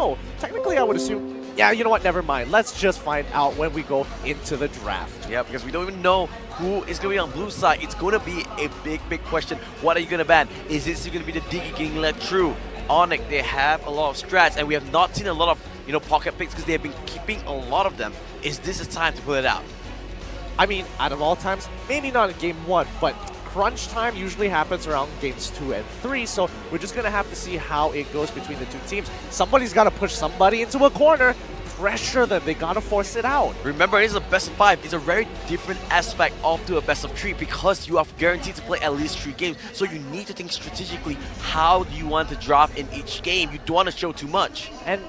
know. Technically, I would assume, yeah, you know what, never mind. Let's just find out when we go into the draft. Yeah, because we don't even know who is going to be on blue side. It's going to be a big question. What are you going to ban? Is this going to be the Diggy getting let through? Onyx, they have a lot of strats, and we have not seen a lot of pocket picks because they have been keeping a lot of them. Is this a time to pull it out? I mean, out of all times, maybe not in game 1, but crunch time usually happens around games 2 and 3, so we're just going to have to see how it goes between the two teams. Somebody's got to push somebody into a corner, pressure them, they got to force it out. Remember, it is a best of 5. It's a very different aspect of to a best of 3 because you are guaranteed to play at least 3 games, so you need to think strategically, how do you want to drop in each game? You don't want to show too much. And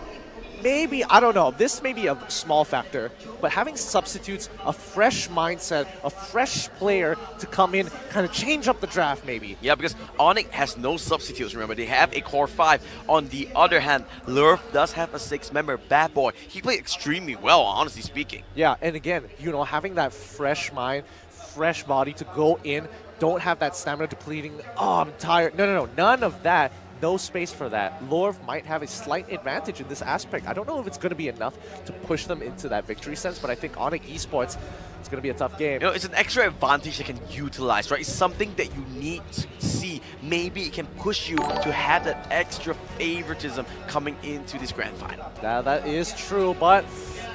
maybe, I don't know, this may be a small factor, but having substitutes, a fresh mindset, a fresh player to come in, kind of change up the draft maybe. Yeah, because Onyx has no substitutes, remember. They have a core 5. On the other hand, Lurf does have a 6-member bad boy. He played extremely well, honestly speaking. Yeah, and again, having that fresh mind, fresh body to go in, don't have that stamina depleting, oh, I'm tired. No, none of that. No space for that. Lorv might have a slight advantage in this aspect. I don't know if it's going to be enough to push them into that victory sense, but I think Onyx Esports, it's going to be a tough game. It's an extra advantage they can utilize, right? It's something that you need to see. Maybe it can push you to have that extra favoritism coming into this grand final. Now, that is true, but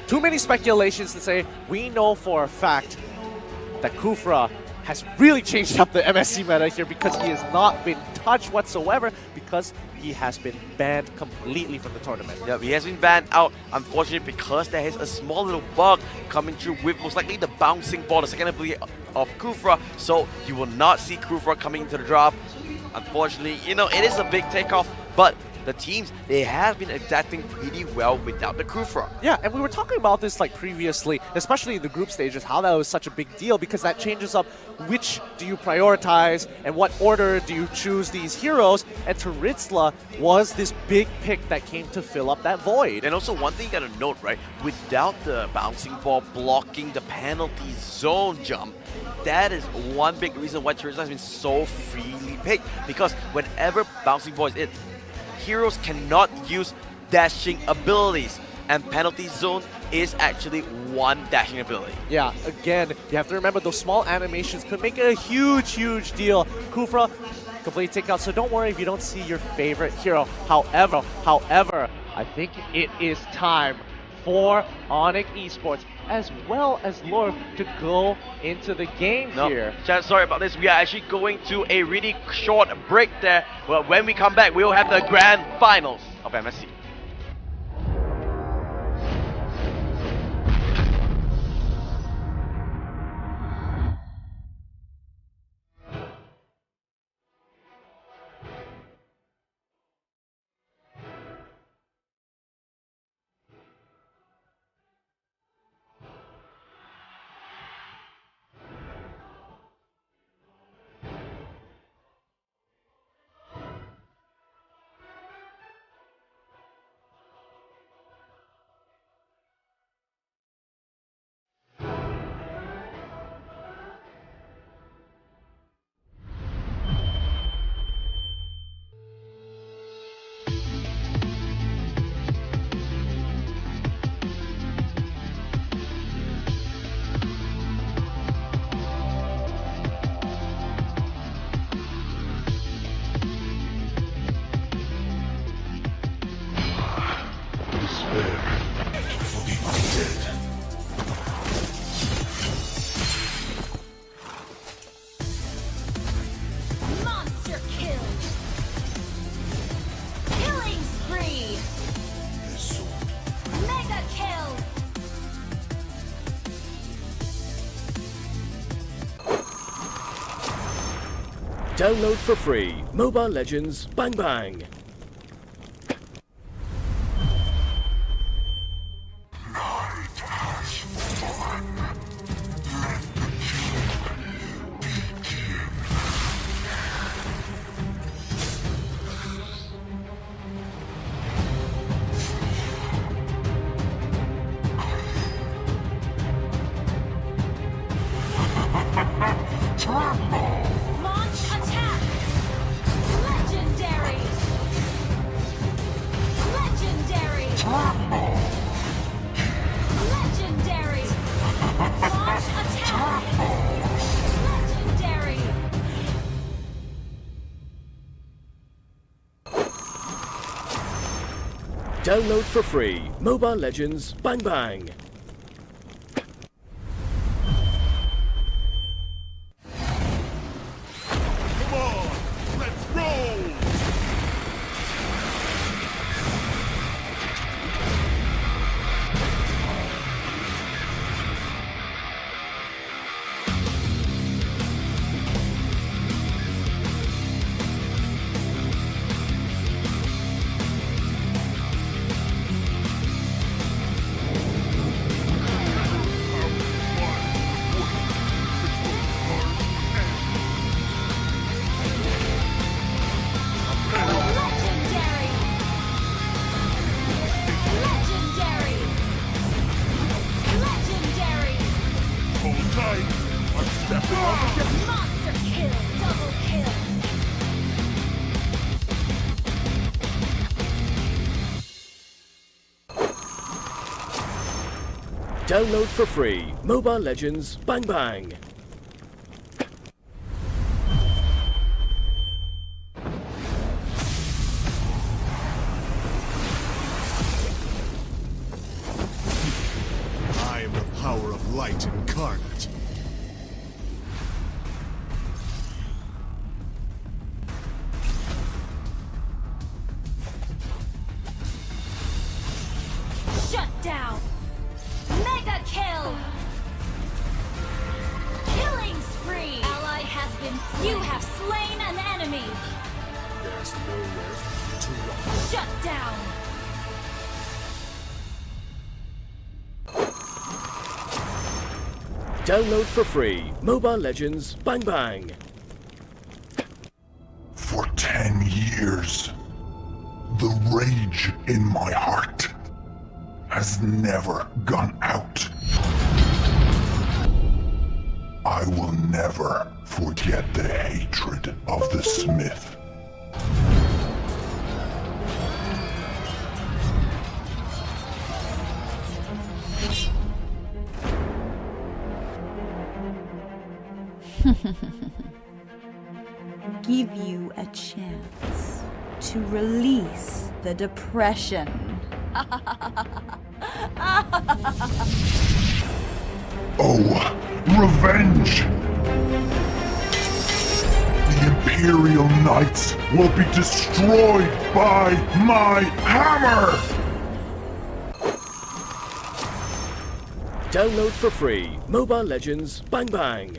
too many speculations to say. We know for a fact that Kufra has really changed up the MSC meta here because he has not been touched whatsoever because he has been banned completely from the tournament. Yeah, he has been banned out, unfortunately, because there is a small little bug coming through with most likely the bouncing ball, the second ability of Kufra, so you will not see Kufra coming into the draft. Unfortunately, it is a big takeoff, but the teams, they have been adapting pretty well without the Kufra. Yeah, and we were talking about this previously, especially in the group stages, how that was such a big deal because that changes up which do you prioritize and what order do you choose these heroes, and Taritzla was this big pick that came to fill up that void. And also one thing you gotta note, right, without the bouncing ball blocking the penalty zone jump, that is one big reason why Taritzla has been so freely picked, because whenever bouncing ball is in, heroes cannot use dashing abilities, and penalty zone is actually one dashing ability. Yeah, again, you have to remember those small animations could make a huge deal. Kufra, complete takeout, so don't worry if you don't see your favorite hero. However, I think it is time for Onyx Esports as well as Lord to go into the game here. Chat, sorry about this. We are actually going to a really short break there. But when we come back, we will have the grand finals of MSC. Download for free. Mobile Legends Bang Bang. Launch attack! Legendary! Legendary! Launch attack! Legendary! Download for free Mobile Legends Bang Bang. Come on, let's roll! Legendary! Legendary! Legendary! Hold tight, I'm stepping on the gas. Monster kill! Double kill! Download for free Mobile Legends Bang Bang. I am the power of light incarnate. Shut down! Mega kill! Killing spree! Ally has been slain. You have slain an enemy! There's nowhere to run. Shut down! Download for free Mobile Legends Bang Bang. For 10 years, the rage in my heart has never gone out. I will never forget the hatred of the Smith. Give you a chance to release the depression. Oh, revenge! The Imperial Knights will be destroyed by my hammer! Download for free Mobile Legends Bang Bang.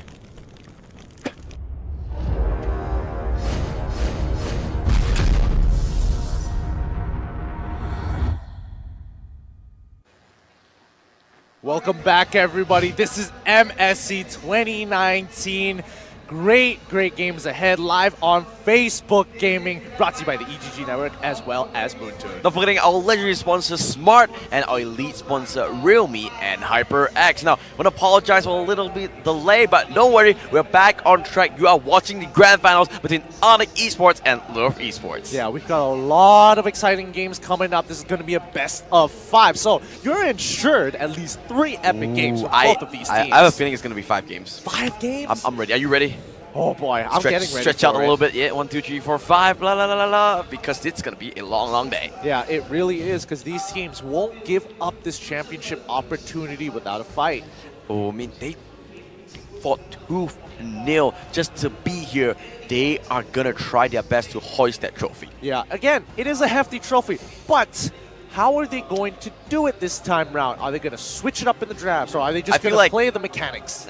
Welcome back, everybody. This is MSC 2019. Great games ahead, live on Facebook Gaming, brought to you by the EGG Network as well as Moontoon. Not forgetting our legendary sponsor Smart and our elite sponsor Realme and HyperX. Now, I want to apologize for a little bit delay, but don't worry, we're back on track. You are watching the grand finals between Onyx Esports and Love Esports. Yeah, we've got a lot of exciting games coming up. This is going to be a best of 5. So you're insured at least 3 epic games with both of these teams. I have a feeling it's going to be 5 games. 5 games? I'm ready. Are you ready? Oh boy, I'm getting ready. Stretch out a little bit. Yeah, 1, 2, 3, 4, 5. Blah blah blah blah blah. Because it's going to be a long day. Yeah, it really is, because these teams won't give up this championship opportunity without a fight. Oh, I mean, they fought tooth and nail just to be here. They are going to try their best to hoist that trophy. Yeah, again, it is a hefty trophy, but how are they going to do it this time round? Are they going to switch it up in the drafts, or are they just going to play the mechanics?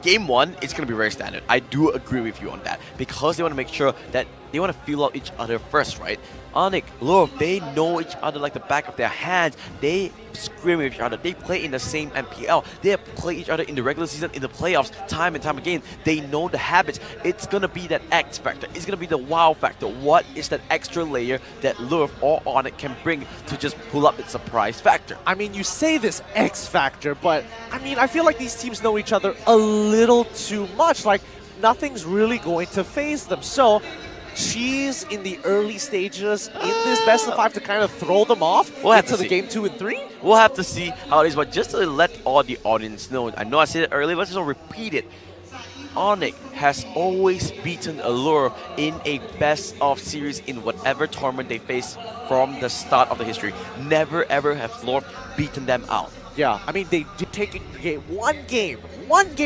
Game 1, it's going to be very standard. I do agree with you on that, because they want to make sure that they want to feel out each other first, right? Onyx, Love, they know each other like the back of their hands. They scream with each other. They play in the same MPL. They play each other in the regular season, in the playoffs, time and time again. They know the habits. It's going to be that X factor. It's going to be the wow factor. What is that extra layer that Love or Onyx can bring to just pull up the surprise factor? I mean, you say this X factor, but I mean, I feel like these teams know each other a little too much. Like, nothing's really going to phase them. So Cheese in the early stages in this best of 5 to kind of throw them off We'll have into to the see. game 2 and 3? We'll have to see how it is, but just to let all the audience know, I know I said it earlier, let's just repeat it. Onyx has always beaten Allure in a best of series in whatever tournament they face from the start of the history. Never ever have Allure beaten them out. Yeah, I mean, they did take one game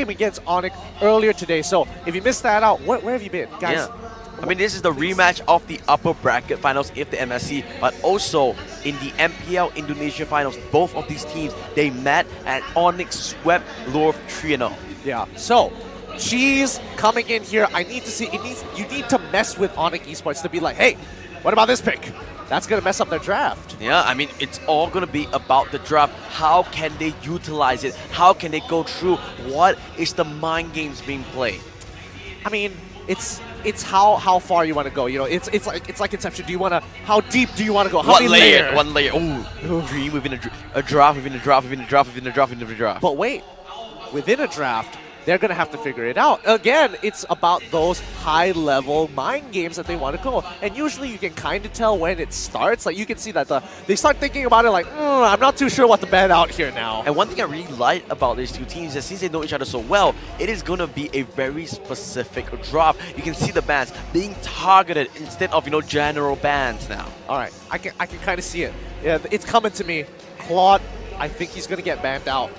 against Onyx earlier today. So if you missed that out, where have you been? Guys, Yeah. I mean, this is the rematch of the upper bracket finals if the MSC, but also in the MPL Indonesia finals, both of these teams, they met and Onyx swept Allure 3-0. yeah. So, Cheese coming in here, I need to see, you need to mess with Onyx Esports to be like, hey, what about this pick? That's going to mess up their draft. Yeah, I mean, it's all going to be about the draft. How can they utilize it? How can they go through? What is the mind games being played? I mean, it's how far you want to go. You know, it's like Inception. Do you want to? How deep do you want to go? How What many layer? layers? One layer. Ooh, dream within a draft, within a draft, within a draft, within a draft, within a draft. But wait, within a draft, they're going to have to figure it out. Again, it's about those high-level mind games that they want to go. And usually you can kind of tell when it starts. Like, you can see that they start thinking about it like, I'm not too sure what to bet out here now. And one thing I really like about these two teams is that since they know each other so well, it is going to be a very specific draft. You can see the bans being targeted instead of, general bans now. All right, I can kind of see it. Yeah, it's coming to me. Claude, I think he's going to get banned out.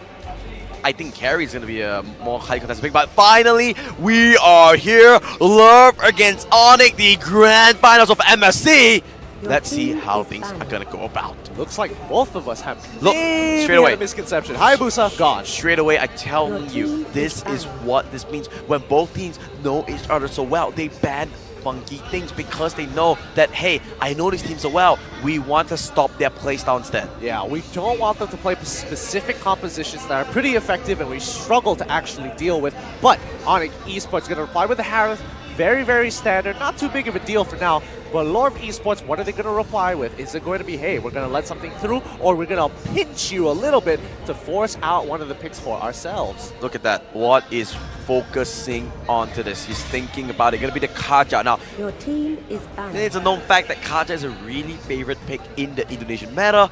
I think Carry's going to be a more highly contested pick, but finally, we are here. Love against Onyx, the grand finals of MSC. Let's see how things are going to go about. Looks like both of us have Look, maybe straight away. a misconception. Hayabusa, gone. Straight away, I'm telling you, this is what this means. When both teams know each other so well, they ban funky things because they know that, hey, I know these teams so well, we want to stop their playstyle instead. Yeah, we don't want them to play specific compositions that are pretty effective and we struggle to actually deal with. But Onyx Esports is going to reply with the Harith. Very, very standard. Not too big of a deal for now. But Lord Esports, what are they going to reply with? Is it going to be, hey, we're going to let something through, or we're going to pinch you a little bit to force out one of the picks for ourselves? Look at that. What is focusing onto this? He's thinking about it. Going to be the Kaja. Now, Your team is banned. it's a known fact that Kaja is a really favorite pick in the Indonesian meta.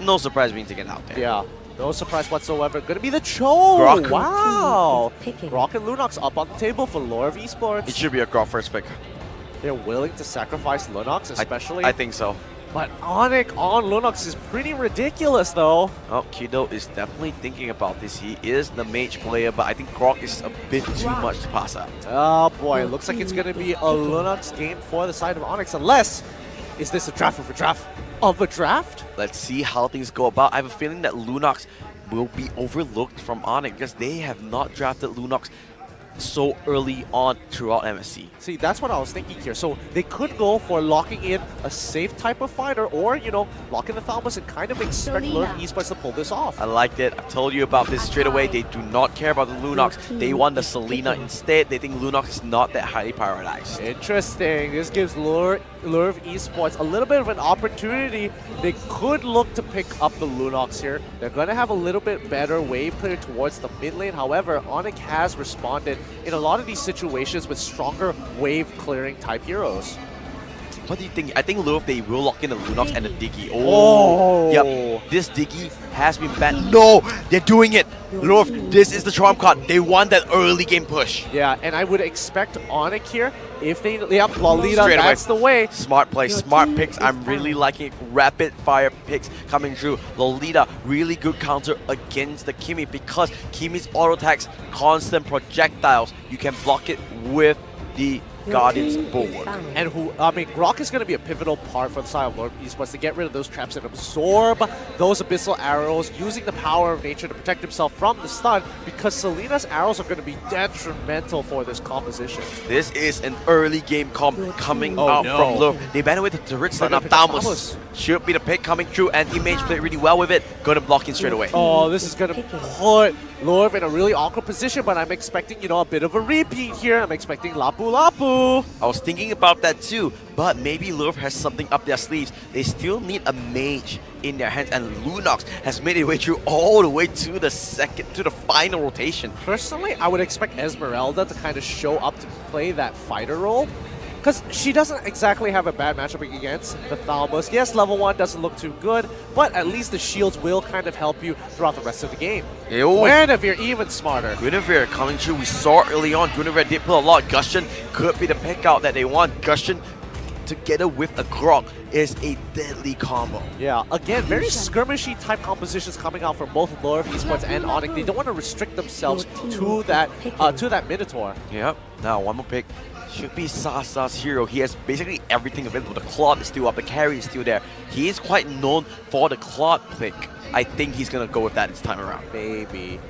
No surprise being taken out there. Yeah, no surprise whatsoever. Going to be the Cho. Grok. Wow. Picking. Grok and Lunox up on the table for Lord Esports. It should be a Grok first pick. They're willing to sacrifice Lunox, especially. I think so. But Onyx on Lunox is pretty ridiculous, though. Oh, Kido is definitely thinking about this. He is the mage player, but I think Grok is a bit too much to pass up. Oh boy, looks like it's going to be a Lunox game for the side of Onyx, unless, is this a draft of a draft of a draft? Let's see how things go about. I have a feeling that Lunox will be overlooked from Onyx because they have not drafted Lunox so early on throughout MSC. See, that's what I was thinking here. So they could go for locking in a safe type of fighter or, lock in the Thalamus and kind of expect Lord Esports to pull this off. I liked it. I've told you about this straight away. They do not care about the Lunox. They want the Selena instead. They think Lunox is not that highly prioritized. Interesting. This gives Lure Esports a little bit of an opportunity. They could look to pick up the Lunox here. They're going to have a little bit better wave clear towards the mid lane. However, Onyx has responded in a lot of these situations with stronger wave clearing type heroes. What do you think? I think Lure, they will lock in the Lunox and the Diggy. Oh, yep. This Diggy has been banned. No, they're doing it. Lure, this is the trump card. They want that early game push. Yeah, and I would expect Onyx here, if they, Lolita, Straight that's the way. Smart play, smart picks. I'm really liking it. Rapid fire picks coming through. Lolita, really good counter against the Kimi because Kimi's auto attacks, constant projectiles. You can block it with the Guardian's Bulwark. And Grok is going to be a pivotal part for the side of Lord Esports to get rid of those traps and absorb those abyssal arrows, using the power of nature to protect himself from the stun, because Selena's arrows are going to be detrimental for this composition. This is an early game comp coming out from Lure. They ban away the turrets, and now Thamus should be the pick coming through. Anti-Mage played really well with it. Going to block in straight away. Oh, this is going to put Lure in a really awkward position, but I'm expecting, a bit of a repeat here. I'm expecting Lapu Lapu. I was thinking about that too, but maybe Lure has something up their sleeves. They still need a mage in their hands, and Lunox has made it way through all the way to the final rotation. Personally, I would expect Esmeralda to kind of show up to play that fighter role. because she doesn't exactly have a bad matchup against the Thalamus. Yes, level 1 doesn't look too good, but at least the shields will kind of help you throughout the rest of the game. Guinevere even smarter. Guinevere coming through. We saw early on, Guinevere did put a lot. Gushun could be the pick out that they want. Gushun together with a Grok is a deadly combo. Yeah, again, very skirmishy type compositions coming out from both Lure of Esports and Onyx. They don't want to restrict themselves to that Minotaur. Yep. Now one more pick should be Sasa's hero. He has basically everything available. The Claude is still up. The carry is still there. He is quite known for the Claude pick. I think he's gonna go with that this time around. Maybe.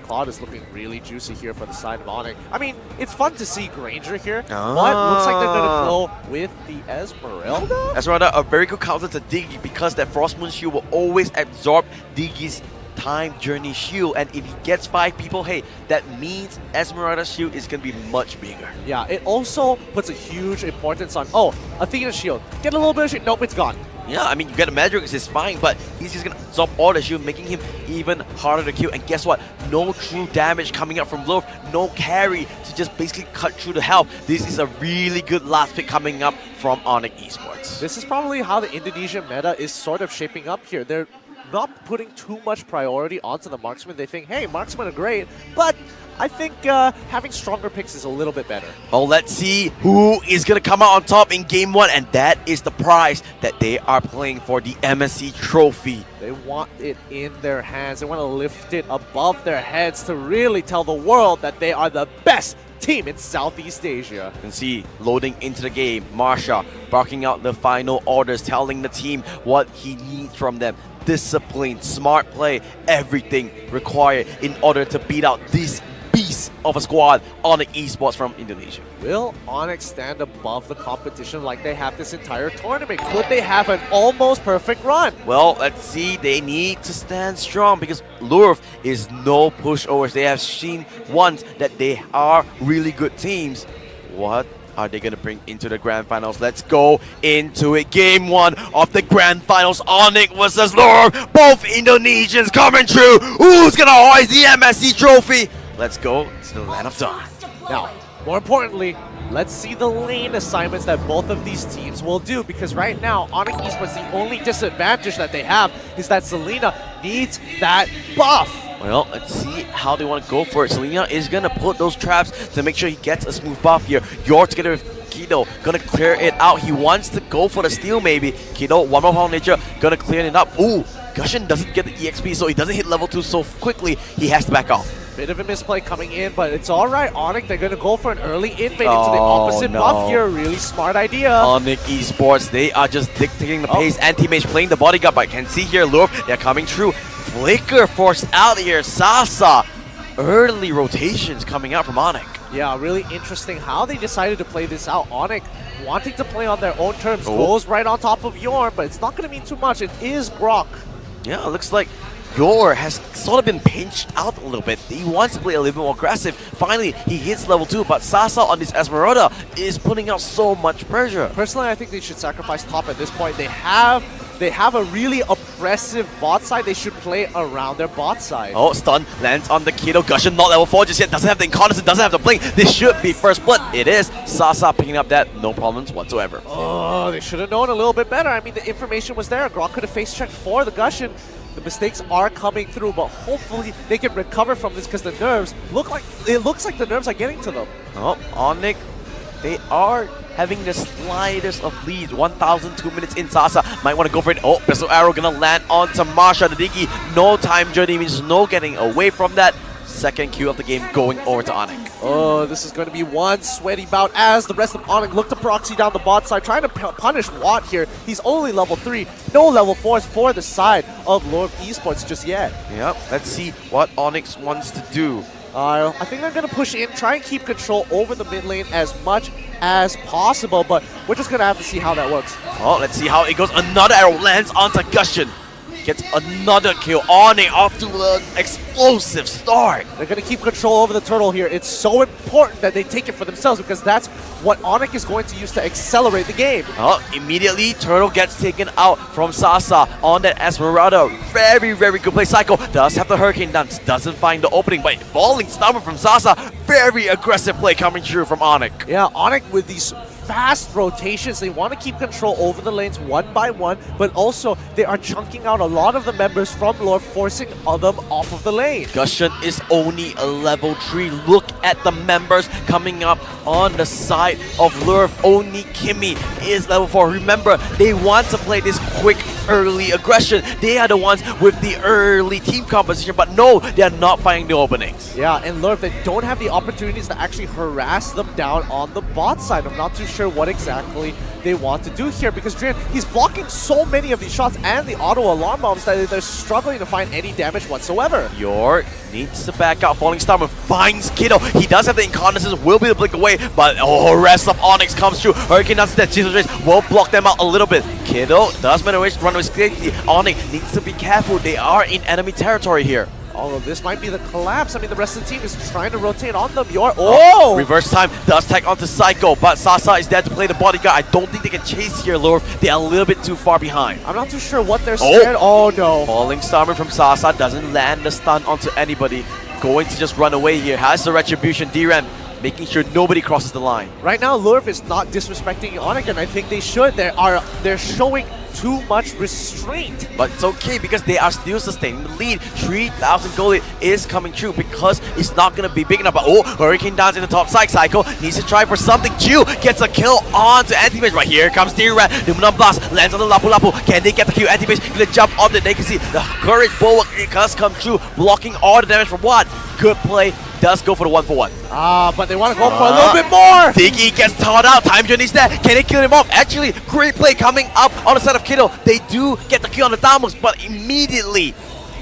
Claude is looking really juicy here for the side of Onyx. I mean, it's fun to see Granger here, but looks like they're going to go with the Esmeralda. Esmeralda, a very good counter to Diggy because that Frost Moon shield will always absorb Diggy's time journey shield, and if he gets 5 people, hey, that means Esmeralda's shield is going to be much bigger. Yeah, it also puts a huge importance on, oh, Athena's shield. Get a little bit of shield. Nope, it's gone. Yeah, I mean, you get a Madrix, it's fine, but he's just going to absorb all the shield, making him even harder to kill. And guess what? No true damage coming up from Love, no carry to just basically cut through the health. This is a really good last pick coming up from Onyx Esports. This is probably how the Indonesian meta is sort of shaping up here. They're not putting too much priority onto the marksman. They think, hey, marksmen are great, but I think having stronger picks is a little bit better. Oh, let's see who is going to come out on top in Game 1, and that is the prize that they are playing for, the MSC trophy. They want it in their hands. They want to lift it above their heads to really tell the world that they are the best team in Southeast Asia. You can see loading into the game, Marsha barking out the final orders, telling the team what he needs from them. Discipline, smart play, everything required in order to beat out this beast of a squad on the esports from Indonesia. Will Onyx stand above the competition like they have this entire tournament? Could they have an almost perfect run? Well, let's see. They need to stand strong because Lurf is no pushovers. They have seen once that they are really good teams. What are they going to bring into the Grand Finals? Let's go into it. Game 1 of the Grand Finals. Onyx versus Lure. Both Indonesians coming through. Who's going to hoist the MSC trophy? Let's go to the land of Dawn. Now, more importantly, let's see the lane assignments that both of these teams will do, because right now, Onyx Esports, the only disadvantage that they have is that Selena needs that buff. Well, let's see how they want to go for it. Selena is going to put those traps to make sure he gets a smooth buff here. Yor together with Kido going to clear it out. He wants to go for the steal maybe. Kido, one more power nature, going to clear it up. Ooh, Gushun doesn't get the EXP, so he doesn't hit level 2 so quickly. He has to back off. Bit of a misplay coming in, but it's alright. Onyx, they're going to go for an early invade into the opposite buff here. Really smart idea. Onyx Esports, they are just dictating the pace. Anti-Mage playing the bodyguard, but I can see here, Lure, they're coming through. Flicker forced out here. Sasa. Early rotations coming out from Onyx. Yeah, really interesting how they decided to play this out. Onyx wanting to play on their own terms, goes right on top of Yorn, but it's not going to mean too much. It is Grok. Yeah, it looks like Yor has sort of been pinched out a little bit. He wants to play a little bit more aggressive. Finally, he hits level 2, but Sasa on this Esmeralda is putting out so much pressure. Personally, I think they should sacrifice top at this point. They have a really oppressive bot side. They should play around their bot side. Oh, stun lands on the Kido. Gushun not level 4 just yet. Doesn't have the Incarnate, doesn't have the blink. This should be first blood. It is. Sasa picking up that. No problems whatsoever. Oh, they should have known a little bit better. I mean, the information was there. Grok could have face checked for the Gushun. The mistakes are coming through, but hopefully they can recover from this because the nerves looks like the nerves are getting to them. Oh, Onyx, they are having the slightest of leads. 1,002 minutes in. Sasa might want to go for it. Oh, Pistol Arrow gonna land onto Marsha. The Diggy, no time journey means no getting away from that. Second Q of the game going over to Onyx. Oh, this is going to be one sweaty bout as the rest of Onyx look to proxy down the bot side, trying to punish Watt here. He's only level 3, no level 4s for the side of Lure of Esports just yet. Yep, let's see what Onyx wants to do. I think they're going to push in, try and keep control over the mid lane as much as possible, but we're just going to have to see how that works. Oh, let's see how it goes. Another arrow lands onto Gushun. Gets another kill. Onyx off to an explosive start. They're going to keep control over the turtle here. It's so important that they take it for themselves because that's what Onyx is going to use to accelerate the game. Oh, immediately, Turtle gets taken out from Sasa on that Esmeralda. Very, very good play. Psycho does have the Hurricane Dance. Doesn't find the opening, but falling stubborn from Sasa. Very aggressive play coming through from Onyx. Yeah, Onyx with these fast rotations. They want to keep control over the lanes one by one, but also they are chunking out a lot of the members from Lord, forcing them off of the lane. Gusion is only a level 3. Look at the members coming up on the side of Lurf. Only Kimmy is level 4. Remember, they want to play this quick early aggression. They are the ones with the early team composition, but no, they are not finding the openings. Yeah, and Lurf, they don't have the opportunities to actually harass them down on the bot side. I'm not too sure what exactly they want to do here because Drian, he's blocking so many of these shots and the auto alarm bombs that they're struggling to find any damage whatsoever. York needs to back out. Falling Starman finds Kiddo. He does have the incontinence, will be able to blink away, but rest of Onyx comes through. Hurricane does that. Jesus Race will block them out a little bit. Kiddo does manage to run away safely. Onyx needs to be careful. They are in enemy territory here. Although this might be the collapse. I mean, the rest of the team is trying to rotate on them. Reverse time does tag onto Psycho, but Sasa is there to play the bodyguard. I don't think they can chase here, Lord. They are a little bit too far behind. I'm not too sure what they're scared. Oh no. Falling Starman from Sasa doesn't land the stun onto anybody. Going to just run away here. Has the retribution. D-Ram making sure nobody crosses the line. Right now, Lurf is not disrespecting Onyx, and I think they should. They're showing too much restraint. But it's okay because they are still sustaining the lead. 3,000 goal lead is coming true because it's not going to be big enough. But Hurricane Dance in the top side. Psycho needs to try for something. Jill gets a kill onto Anti-Mage. Right here comes T-Rat. Luminum Blast lands on the Lapu Lapu. Can they get the kill? Anti-Mage gonna jump on it. They can see the Courage Bulwark. It does come true, blocking all the damage from what? Good play. Does go for the 1-for-1. But they want to go for a little bit more. Diggy gets taught out. Time Journey's there. Can they kill him off? Actually, great play coming up on the side of Kiddo. They do get the kill on the Damos, but immediately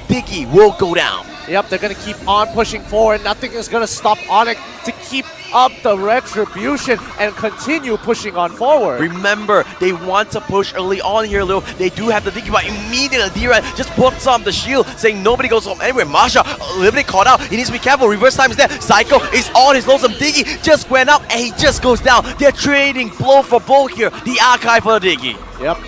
Diggy will go down. Yep, they're going to keep on pushing forward. Nothing is going to stop Onyx to keep up the retribution and continue pushing on forward. Remember, they want to push early on here, Lil. They do have to think about immediately. D-Rat just puts on the shield, saying nobody goes home anywhere. Masha, a little bit caught out. He needs to be careful. Reverse time is there. Psycho is on his lonesome. Diggy just went up and he just goes down. They're trading blow for blow here. The archive for Diggy. Yep.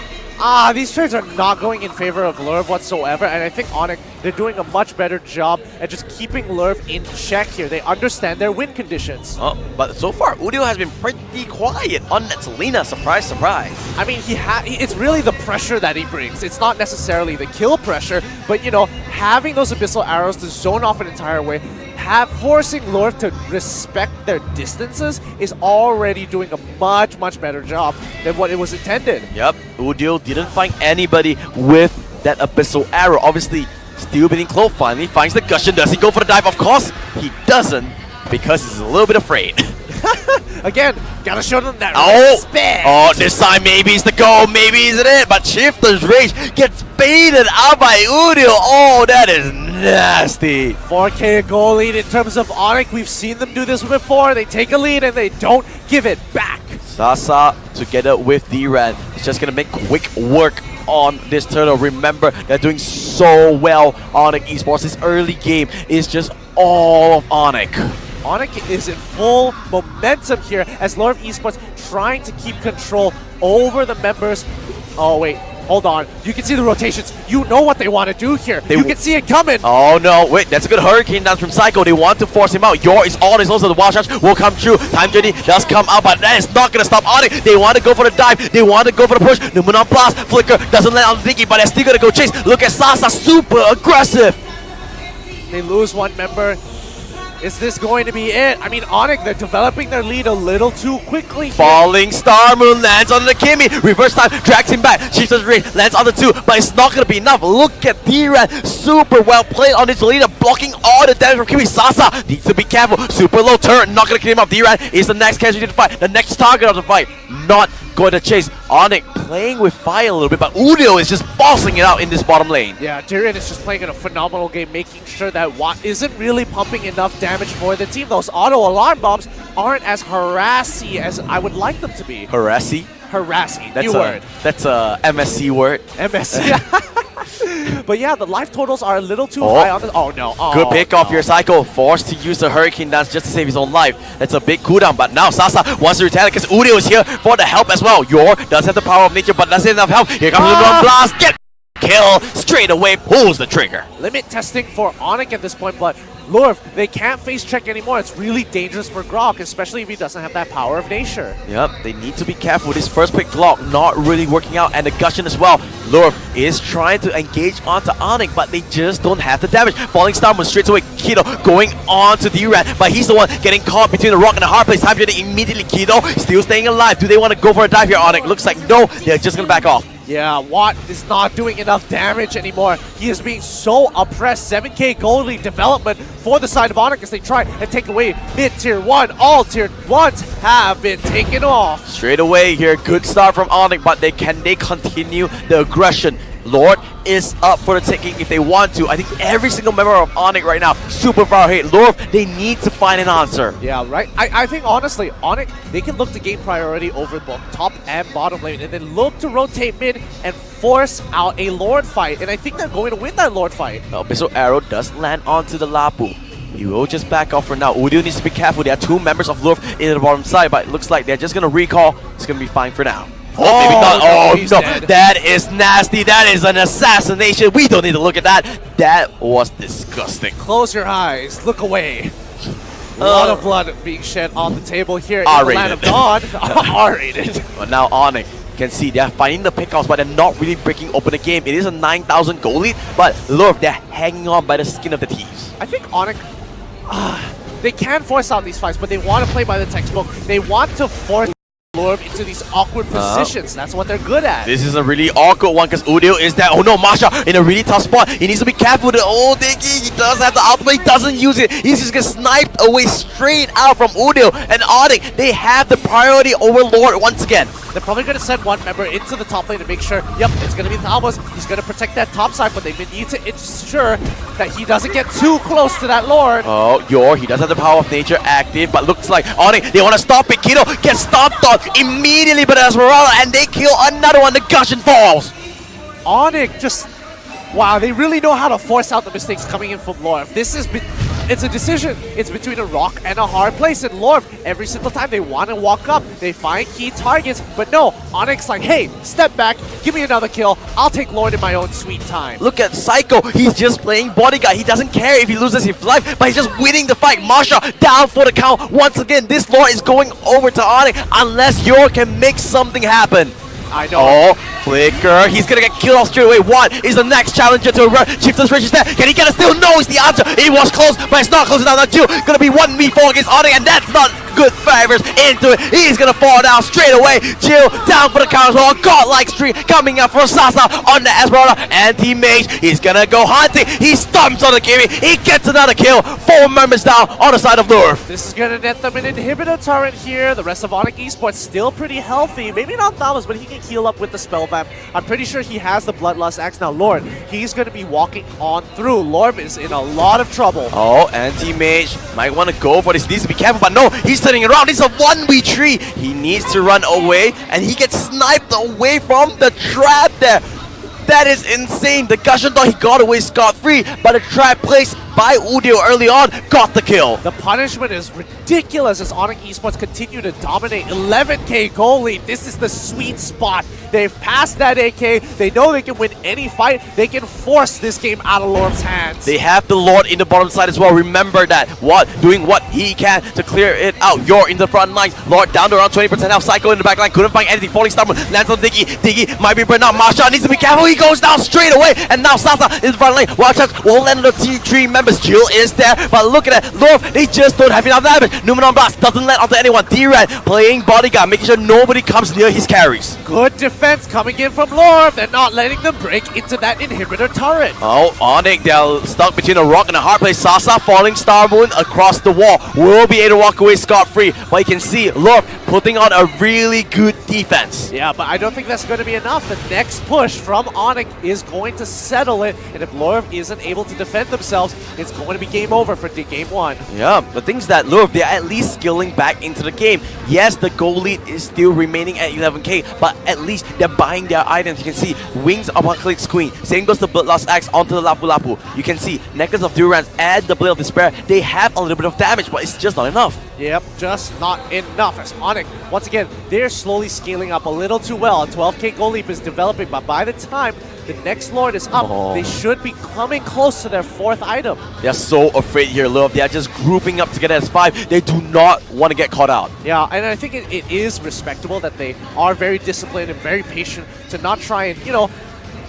These trades are not going in favor of Lurv whatsoever, and I think Onyx, they're doing a much better job at just keeping Lurv in check here. They understand their win conditions. But so far, Udio has been pretty quiet on Netzelina. Surprise, surprise. I mean, it's really the pressure that he brings. It's not necessarily the kill pressure, but, you know, having those Abyssal Arrows to zone off an entire way, forcing Lurv to respect their distances is already doing a much, much better job than what it was intended. Yep, Udio didn't find anybody with that Abyssal Arrow. Obviously, still being close. Finally finds the Gusion. Does he go for the dive? Of course, he doesn't because he's a little bit afraid. Again, gotta show them that respect. This time maybe it's the goal, maybe isn't it? But Shifter's Rage gets baited out by Udio. Oh, that is nasty. 4K goal lead in terms of Onyx. We've seen them do this before. They take a lead and they don't give it back. Sasa together with D-Ran is just gonna make quick work on this turtle. Remember, they're doing so well. Onyx Esports, this early game is just all of Onyx. Onyx is in full momentum here as Lord of Esports trying to keep control over the members. Oh wait, hold on. You can see the rotations. You know what they want to do here. You can see it coming. Oh no, wait, that's a good Hurricane dance from Psycho. They want to force him out. Yor is on his also the wild shots will come true. Time Journey does come out, but that is not gonna stop Onyx. They want to go for the dive. They want to go for the push. Numenon Blast, Flicker doesn't land on Diggy, but they're still gonna go chase. Look at Sasa, super aggressive. They lose one member. Is this going to be it? I mean, Onyx, they're developing their lead a little too quickly here. Falling Star Moon lands on the Kimmy. Reverse time drags him back. Shifter's Ray lands on the 2, but it's not going to be enough. Look at D-Ran. Super well played on his leader, blocking all the damage from Kimmy. Sasa needs to be careful. Super low turn. Not going to kill him off. D-Ran is the next casualty to fight. The next target of the fight. Not going to chase. Onyx playing with fire a little bit, but Udio is just bossing it out in this bottom lane. Yeah, Tyrion is just playing in a phenomenal game, making sure that Watt isn't really pumping enough damage for the team. Those auto alarm bombs aren't as harassy as I would like them to be. Harassy? Harassy, That's new word. That's a MSC word. MSC. But yeah, the life totals are a little too high on this. Oh no. Oh, good pick off your Psycho. Forced to use the Hurricane Dance just to save his own life. That's a big cooldown. But now Sasa wants to retaliate because Udio is here for the help as well. Yor does have the power of nature, but doesn't have enough help. Here comes the Blast. Get kill, straight away pulls the trigger. Limit testing for Onyx at this point, but Lurf, they can't face check anymore. It's really dangerous for Grok, especially if he doesn't have that power of nature. Yep, they need to be careful. This first pick Glock not really working out, and the Gushing as well. Lurf is trying to engage onto Onyx, but they just don't have the damage. Falling Star Moon straight away. Kido going on to D-Rat, but he's the one getting caught between the rock and the hard place. Time to immediately Kido still staying alive. Do they want to go for a dive here, Onyx? Looks like no, they're just going to back off. Yeah, Watt is not doing enough damage anymore. He is being so oppressed. 7k gold lead development for the side of Onyx as they try and take away mid-tier 1. All tier 1s have been taken off. Straight away here, good start from Onyx, but can they continue the aggression? Lord is up for the taking if they want to. I think every single member of Onyx right now, super far ahead. Lord, they need to find an answer. Yeah, right. I think honestly, Onyx, they can look to gain priority over both top and bottom lane and then look to rotate mid and force out a Lord fight. And I think they're going to win that Lord fight. Abyssal Arrow does land onto the Lapu. He will just back off for now. Udyr needs to be careful. There are two members of Lurf in the bottom side, but it looks like they're just going to recall. It's going to be fine for now. Oh, maybe not. Oh, no. Dead. That is nasty. That is an assassination. We don't need to look at that. That was disgusting. Close your eyes. Look away. A lot of blood being shed on the table here in the Land of Dawn. R-rated. But now Onyx can see they're finding the pickoffs, but they're not really breaking open the game. It is a 9,000 goal lead, but Lurf, they're hanging on by the skin of the teeth. I think Onyx, they can force out these fights, but they want to play by the textbook. They want to force Lurf into these awkward positions. That's what they're good at. This is a really awkward one because Udyr is there. Oh no, Masha in a really tough spot. He needs to be careful. The old Diggy, he does have the ultimate, he doesn't use it. He's just getting sniped away straight out from Udyr. And Onyx, they have the priority over Lord once again. They're probably going to send one member into the top lane to make sure, yep, it's going to be Thalmos. He's going to protect that top side, but they need to ensure that he doesn't get too close to that Lord. Oh, Yor, he does have the power of nature active, but looks like Onyx, they want to stop it. Kido gets stomped on immediately by the Esmeralda, and they kill another one. The Gushing falls. Onyx just, wow, they really know how to force out the mistakes coming in from Lorf. This is, it's a decision. It's between a rock and a hard place. And Lorf, every single time they want to walk up, they find key targets. But no, Onyx like, hey, step back, give me another kill. I'll take Lord in my own sweet time. Look at Psycho. He's just playing bodyguard. He doesn't care if he loses his life, but he's just winning the fight. Marsha down for the count. Once again, this Lord is going over to Onyx unless Yor can make something happen. I know. Oh, Flicker. He's gonna get killed off straight away. One is the next challenger to Chieftain's Ridge is there. Can he get a steal? No, it's the answer. It was close, but it's not close enough. Not Jill. Gonna be 1v4 against Onyx, and that's not good favors into it. He's gonna fall down straight away. Jill down for the counter as well. Godlike streak coming up for Sasa on the Esmeralda. Anti-mage. He's gonna go hunting. He stomps on the Kimi. He gets another kill. 4 members down on the side of Lurf. This is gonna net them an inhibitor turret here. The rest of Onyx Esports still pretty healthy. Maybe not Thalos, but he can heal up with the spell vamp. I'm pretty sure he has the Bloodlust Axe now. Lord, he's gonna be walking on through. Lord is in a lot of trouble. Oh, anti-mage might want to go for this. He needs to be careful, but no, he's turning around. This is a 1v3. He needs to run away, and he gets sniped away from the trap there. That is insane. The Gushing thought he got away scot-free, but the trap placed by Udyr early on got the kill. The punishment is ridiculous as Onyx Esports continue to dominate. 11k goal lead. This is the sweet spot. They've passed that AK. They know they can win any fight. They can force this game out of Lord's hands. They have the Lord in the bottom side as well. Remember that. Doing what he can to clear it out. You're in the front lines. Lord down to around 20% now. Psycho in the back line. Couldn't find anything. Falling Star lands on Diggy. Diggy might be burned out. Marsha needs to be careful. He goes down straight away. And now Sasa in the front lane. Wild Chuck will land on the T3 members. Jill is there. But look at that. Lord, they just don't have enough damage. Numenon Blast doesn't land onto anyone. D-Red playing bodyguard, making sure nobody comes near his carries. Good defense coming in from Lord. They're not letting them break into that inhibitor turret. Oh, Onyx, they're stuck between a rock and a hard place. Sasa falling Star Moon across the wall. Will be able to walk away scot-free. But you can see Lord putting on a really good defense. Yeah, but I don't think that's going to be enough. The next push from Onyx is going to settle it. And if Lord isn't able to defend themselves, it's going to be game over for game 1. Yeah, the thing is that Lurf, they're at least skilling back into the game. Yes, the goal lead is still remaining at 11k, but at least they're buying their items. You can see Wings of Apocalypse Queen. Same goes to Bloodlust Axe onto the Lapu Lapu. You can see Necklace of Durance and the Blade of Despair. They have a little bit of damage, but it's just not enough. Yep, just not enough. As Onyx, once again, they're slowly scaling up a little too well. A 12k goal leap is developing, but by the time The next Lord is up. They should be coming close to their 4th item. They're so afraid here, Love. They're just grouping up together as 5. They do not want to get caught out. Yeah, and I think it is respectable that they are very disciplined and very patient to not try and, you know,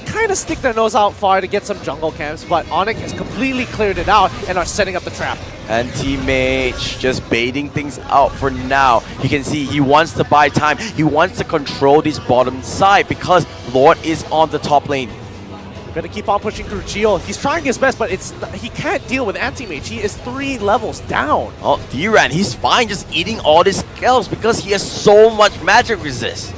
kind of stick their nose out far to get some jungle camps, but Onyx has completely cleared it out and are setting up the trap. And Teammate just baiting things out for now. You can see he wants to buy time. He wants to control this bottom side because Lord is on the top lane. Gonna keep on pushing through Geo. He's trying his best, but he can't deal with Anti-Mage. He is 3 levels down. Oh, D-Ran, he's fine just eating all these skills because he has so much magic resist.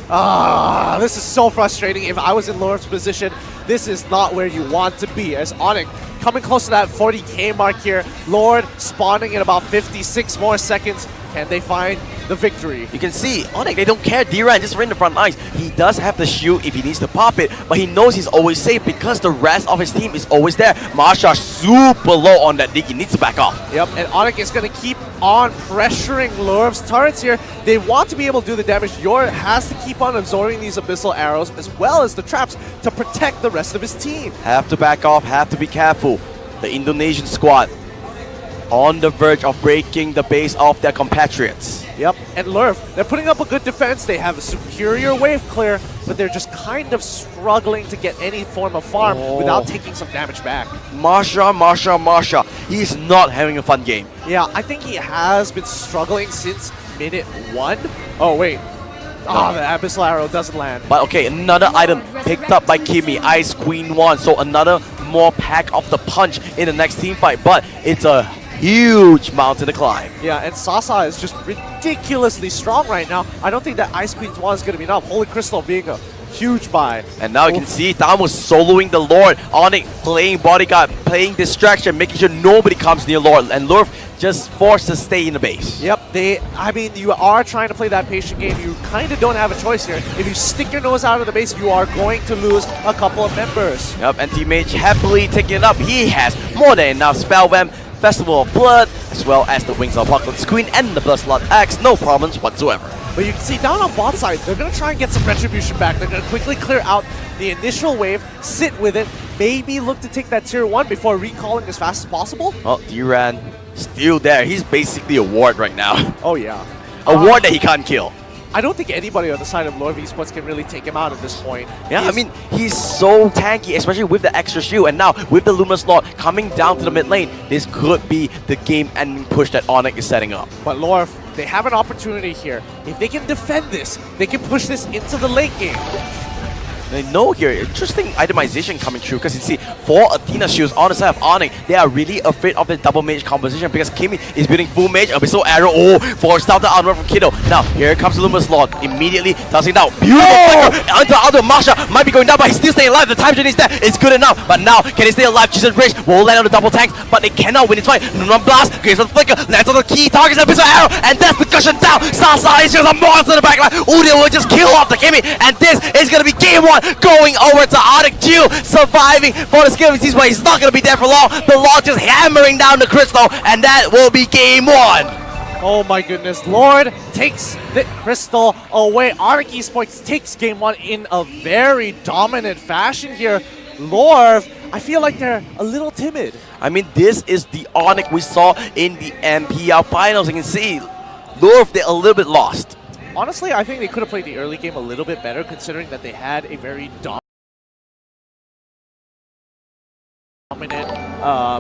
This is so frustrating. If I was in Lord's position, this is not where you want to be. As Onyx coming close to that 40k mark here. Lord spawning in about 56 more seconds. Can they find the victory? You can see, Onyx, they don't care. D-Ran just right in the front lines. He does have the shield if he needs to pop it, but he knows he's always safe because the rest of his team is always there. Marsha super low on that dig. He needs to back off. Yep, and Onyx is going to keep on pressuring Lurv's turrets here. They want to be able to do the damage. Yor has to keep on absorbing these abyssal arrows as well as the traps to protect the rest of his team. Have to back off, have to be careful. The Indonesian squad on the verge of breaking the base of their compatriots. Yep, and Lurv, they're putting up a good defense. They have a superior wave clear, but they're just kind of struggling to get any form of farm without taking some damage back. Marsha. He's not having a fun game. Yeah, I think he has been struggling since minute 1. Oh, wait. Oh, the Abyssal Arrow doesn't land. But okay, another item picked up by Kimmy, Ice Queen 1. So another more pack of the punch in the next team fight. But it's a huge mountain to climb. Yeah, and Sasa is just ridiculously strong right now. I don't think that Ice Queen's 1 is going to be enough. Holy Crystal being a huge buy. And now you can see Dam was soloing the Lord. Onyx playing bodyguard, playing distraction, making sure nobody comes near Lord. And Lurv just forced to stay in the base. Yep, I mean, you are trying to play that patient game. You kind of don't have a choice here. If you stick your nose out of the base, you are going to lose a couple of members. Yep, and Teammate happily taking it up. He has more than enough spell vamp, Festival of Blood, as well as the Wings of Apocalypse Queen and the Bloodslot Axe. No problems whatsoever. But you can see down on bot side, they're going to try and get some retribution back. They're going to quickly clear out the initial wave, sit with it, maybe look to take that tier 1 before recalling as fast as possible. Oh, D-Ran still there. He's basically a ward right now. Oh, yeah. A ward that he can't kill. I don't think anybody on the side of Lord Esports can really take him out at this point. Yeah, I mean, he's so tanky, especially with the extra shield. And now, with the Luminous Lord coming down to the mid lane, this could be the game-ending push that Onyx is setting up. But Lord, they have an opportunity here. If they can defend this, they can push this into the late game. I know here, interesting itemization coming through because you see 4 Athena shields on the side of Onyx. They are really afraid of the double mage composition because Kimmy is building full mage, Abyssal Arrow, forced out the armor from Kiddo. Now, here comes the Luminous Lord, immediately tossing down. Beautiful flicker onto Aldo. Marsha might be going down, but he's still staying alive. The time journey is there, it's good enough. But now, can he stay alive? Jesus Rage will land on the double tanks, but they cannot win this fight. Nunon Blast, creates a flicker, lands on the key targets, Abyssal Arrow, and that's the cushion down. Sasa is just a monster in the backline. They will just kill off the Kimmy, and this is going to be game 1 going over to Onyx. Jill surviving for the skill disease, but he's not going to be there for long. The Lord just hammering down the crystal, and that will be game 1. Oh my goodness, Lord takes the crystal away. Onyx Esports takes game 1 in a very dominant fashion here. Lord, I feel like they're a little timid. I mean, this is the Onyx we saw in the MPL finals. You can see, Lord, they're a little bit lost. Honestly, I think they could have played the early game a little bit better considering that they had a very dominant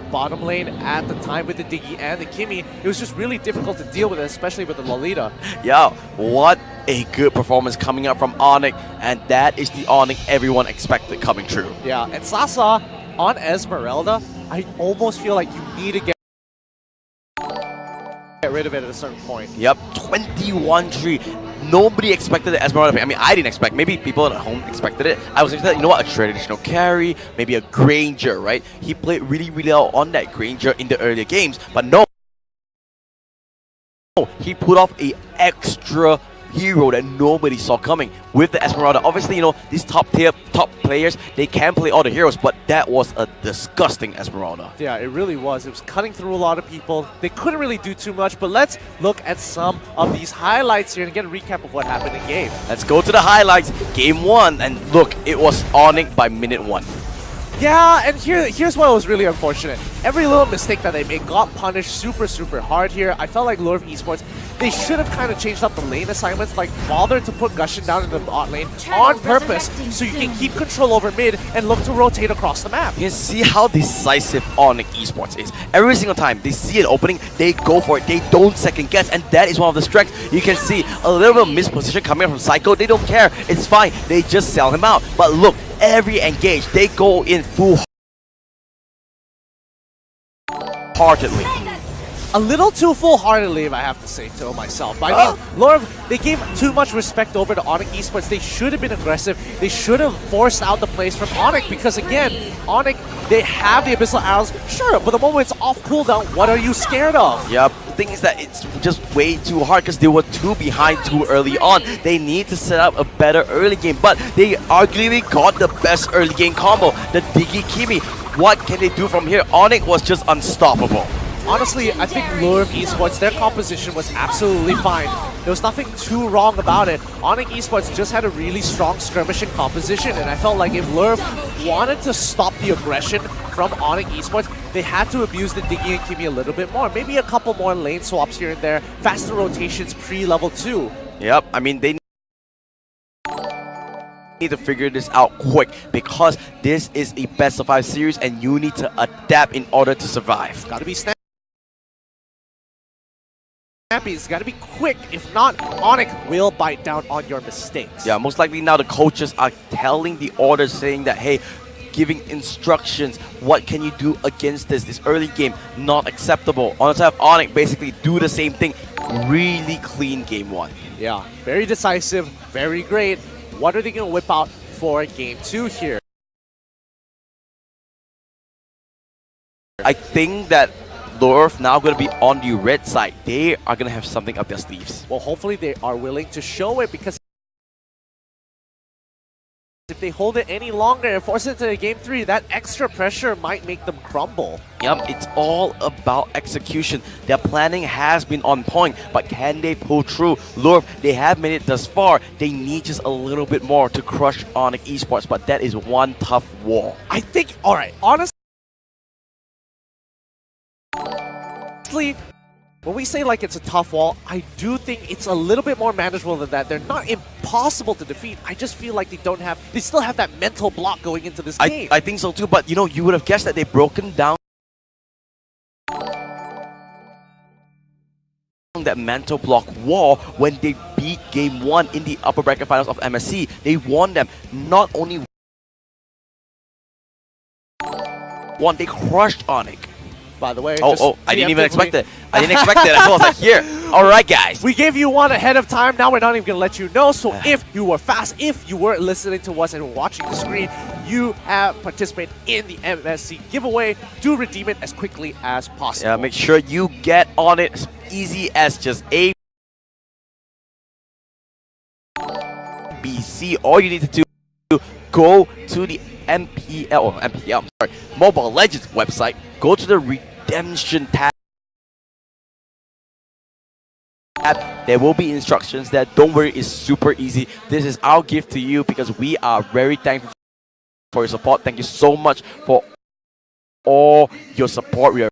bottom lane at the time with the Diggy and the Kimmy. It was just really difficult to deal with, especially with the Lolita. Yeah, what a good performance coming up from Onyx, and that is the Onyx everyone expected coming true. Yeah, and Sasa on Esmeralda, I almost feel like you need to get rid of it at a certain point. Yep, 21-3. Nobody expected the Esmeralda pick. I mean, I didn't expect. Maybe people at home expected it. I was expecting, you know what, a traditional carry, maybe a Granger, right? He played really, really well on that Granger in the earlier games, but no. He put off a extra hero that nobody saw coming with the Esmeralda. Obviously, you know, these top players, they can play all the heroes, but that was a disgusting Esmeralda. Yeah, it really was. It was cutting through a lot of people. They couldn't really do too much, but let's look at some of these highlights here and get a recap of what happened in game. Let's go to the highlights. Game 1, and look, it was Onyx by minute 1. Yeah, and here's what was really unfortunate. Every little mistake that they made got punished super hard here. I felt like Lure of Esports, they should have kind of changed up the lane assignments, like bothered to put Gushing down in the bot lane on purpose so you can keep control over mid and look to rotate across the map. You can see how decisive Onyx Esports is. Every single time they see an opening, they go for it. They don't second guess, and that is one of the strengths. You can see a little bit of misposition coming from Psycho. They don't care. It's fine. They just sell him out. But look, every engage, they go in full-heartedly. A little too full-heartedly, if I have to say so myself. But I mean, Lure, they gave too much respect over to Onyx Esports. They should have been aggressive. They should have forced out the plays from Onyx because, again, Onyx, they have the Abyssal Arrows. Sure, but the moment it's off cooldown, what are you scared of? Yep. The thing is that it's just way too hard because they were too behind too early on. They need to set up a better early game, but they arguably got the best early game combo, the Diggy Kimi. What can they do from here? Onyx was just unstoppable. Honestly, I think Lure of Esports, their composition was absolutely fine. There was nothing too wrong about it. Onyx Esports just had a really strong skirmishing composition, and I felt like if Lure wanted to stop the aggression from Onyx Esports, they had to abuse the Diggy and Kimi a little bit more. Maybe a couple more lane swaps here and there, faster rotations pre-level 2. Yep, I mean, they need to figure this out quick because this is a best of 5 series and you need to adapt in order to survive. Gotta be snappy. It's got to be quick. If not, Onyx will bite down on your mistakes. Yeah, most likely now the coaches are telling the orders, saying that, hey, giving instructions, what can you do against this early game, not acceptable. On the side of Onyx, basically do the same thing. Really clean game 1. Yeah, very decisive, very great. What are they going to whip out for game 2 here? I think that Lure now going to be on the red side. They are going to have something up their sleeves. Well, hopefully they are willing to show it, because if they hold it any longer and force it to game 3, that extra pressure might make them crumble. Yep, it's all about execution. Their planning has been on point, but can they pull through? Lure, they have made it thus far. They need just a little bit more to crush Onyx Esports, but that is one tough wall. I think, alright, honestly, when we say like it's a tough wall, I do think it's a little bit more manageable than that. They're not impossible to defeat. I just feel like they still have that mental block going into this game. I think so too, but you know, you would have guessed that they've broken down that mental block wall when they beat game 1 in the upper bracket finals of MSC. They won them. Not only won, they crushed Onyx. By the way, I didn't even expect it. I didn't expect it. I was like, here. All right, guys. We gave you one ahead of time. Now we're not even going to let you know. So if you were fast, if you were listening to us and watching the screen, you have participated in the MSC giveaway. Do redeem it as quickly as possible. Yeah, make sure you get on it as easy as just ABC. All you need to do, go to the Mobile Legends website, go to the redemption tab. There will be instructions there. Don't worry, it's super easy. This is our gift to you because we are very thankful for your support. Thank you so much for all your support. We are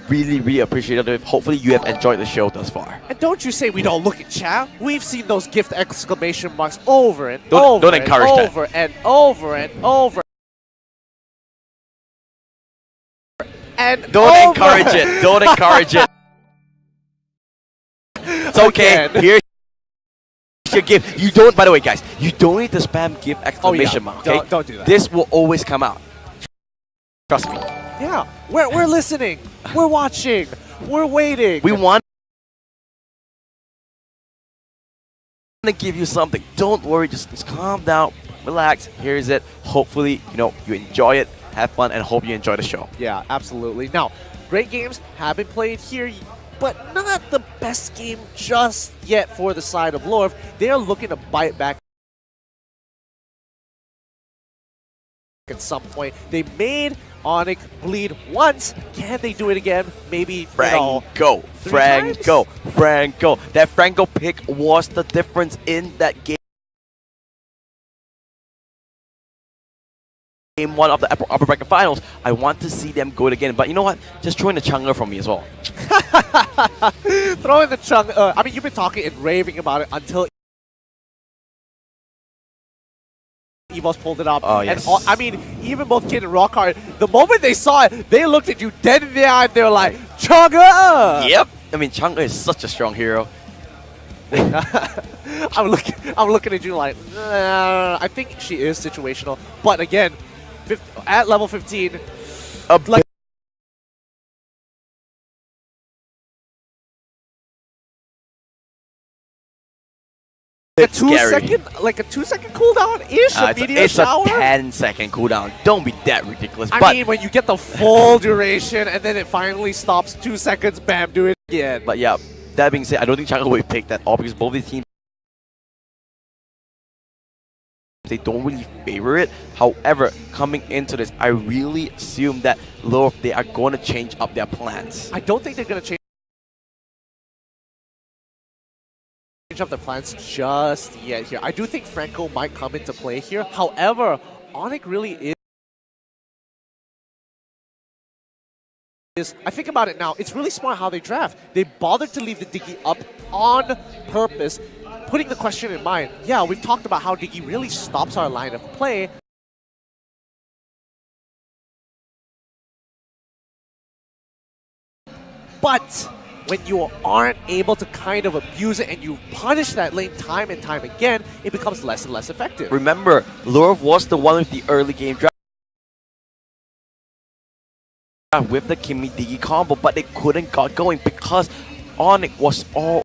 really appreciative. Hopefully you have enjoyed the show thus far. And don't you say we don't look at chat. We've seen those gift exclamation marks over and don't over encourage and that. over and over and over. And don't encourage it. Don't encourage it. It's okay. Again. Here's your gift. You don't, by the way, guys, you don't need to spam gift exclamation mark. Okay? Don't do that. This will always come out. Trust me. Yeah, we're listening. We're watching. We're waiting. We want to give you something. Don't worry. Just calm down. Relax. Here's it. Hopefully, you enjoy it. Have fun and hope you enjoy the show. Yeah, absolutely. Now, great games have been played here. but not the best game just yet for the side of Lorv. They're looking to bite back at some point. They made Onyx bleed once. Can they do it again? Maybe, Franco. That Franco pick was the difference in that game. Game 1 of the upper bracket finals. I want to see them go it again. But you know what? Just throw in the Chang'e from me as well. Throw in the Chang'e. I mean, you've been talking and raving about it until EVOS pulled it up. Oh, yes. And I mean, even both Kid and Rockhard, the moment they saw it, they looked at you dead in the eye and they were like, Chang'e! Yep. I mean, Chang'e is such a strong hero. I'm looking at you like, I think she is situational. But again, at level 15, like, a 2-second cooldown-ish, a meteor shower? It's a 10-second cooldown. Don't be that ridiculous. I mean, when you get the full duration and then it finally stops 2 seconds, bam, do it again. But yeah, that being said, I don't think Chang'e will pick that all because both these teams, they don't really favor it. However, coming into this, I really assume that Lorv, they are going to change up their plans. I don't think they're going to change up their plans just yet here. I do think Franco might come into play here. However, Onyx really is, I think about it now, it's really smart how they draft. They bothered to leave the Diggy up on purpose, putting the question in mind. Yeah, we've talked about how Diggy really stops our line of play. But when you aren't able to kind of abuse it and you punish that lane time and time again, it becomes less and less effective. Remember, Lorv was the one with the early game draft with the Kimmy Diggy combo, but they couldn't got going because Onyx was all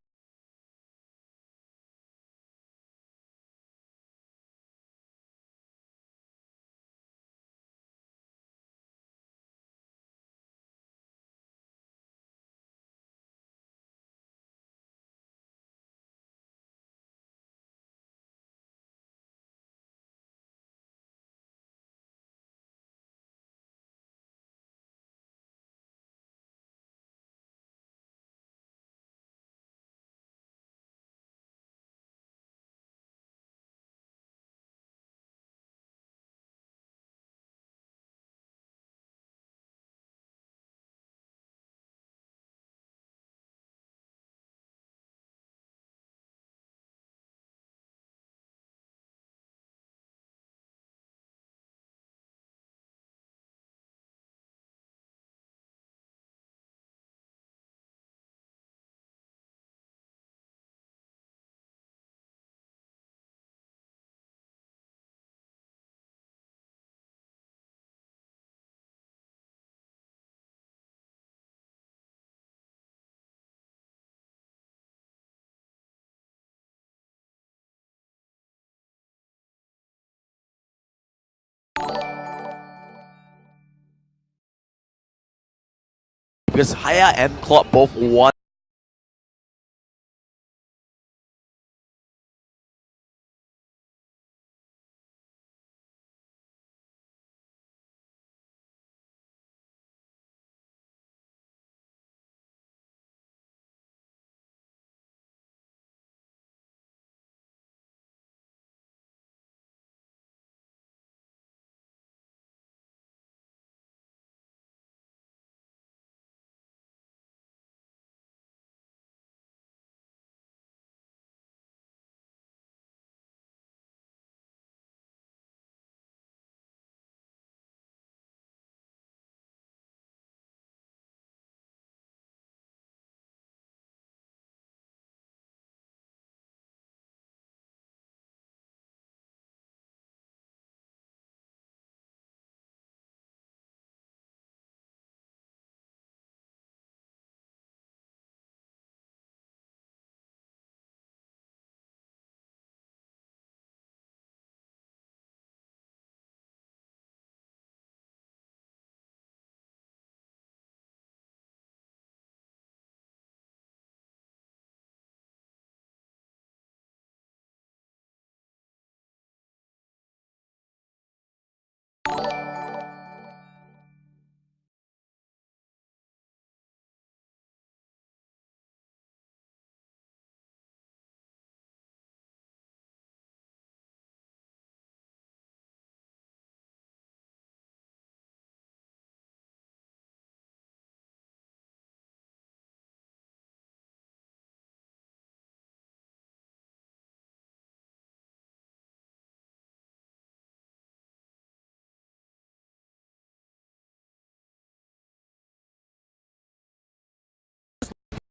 because Haya and Claude both won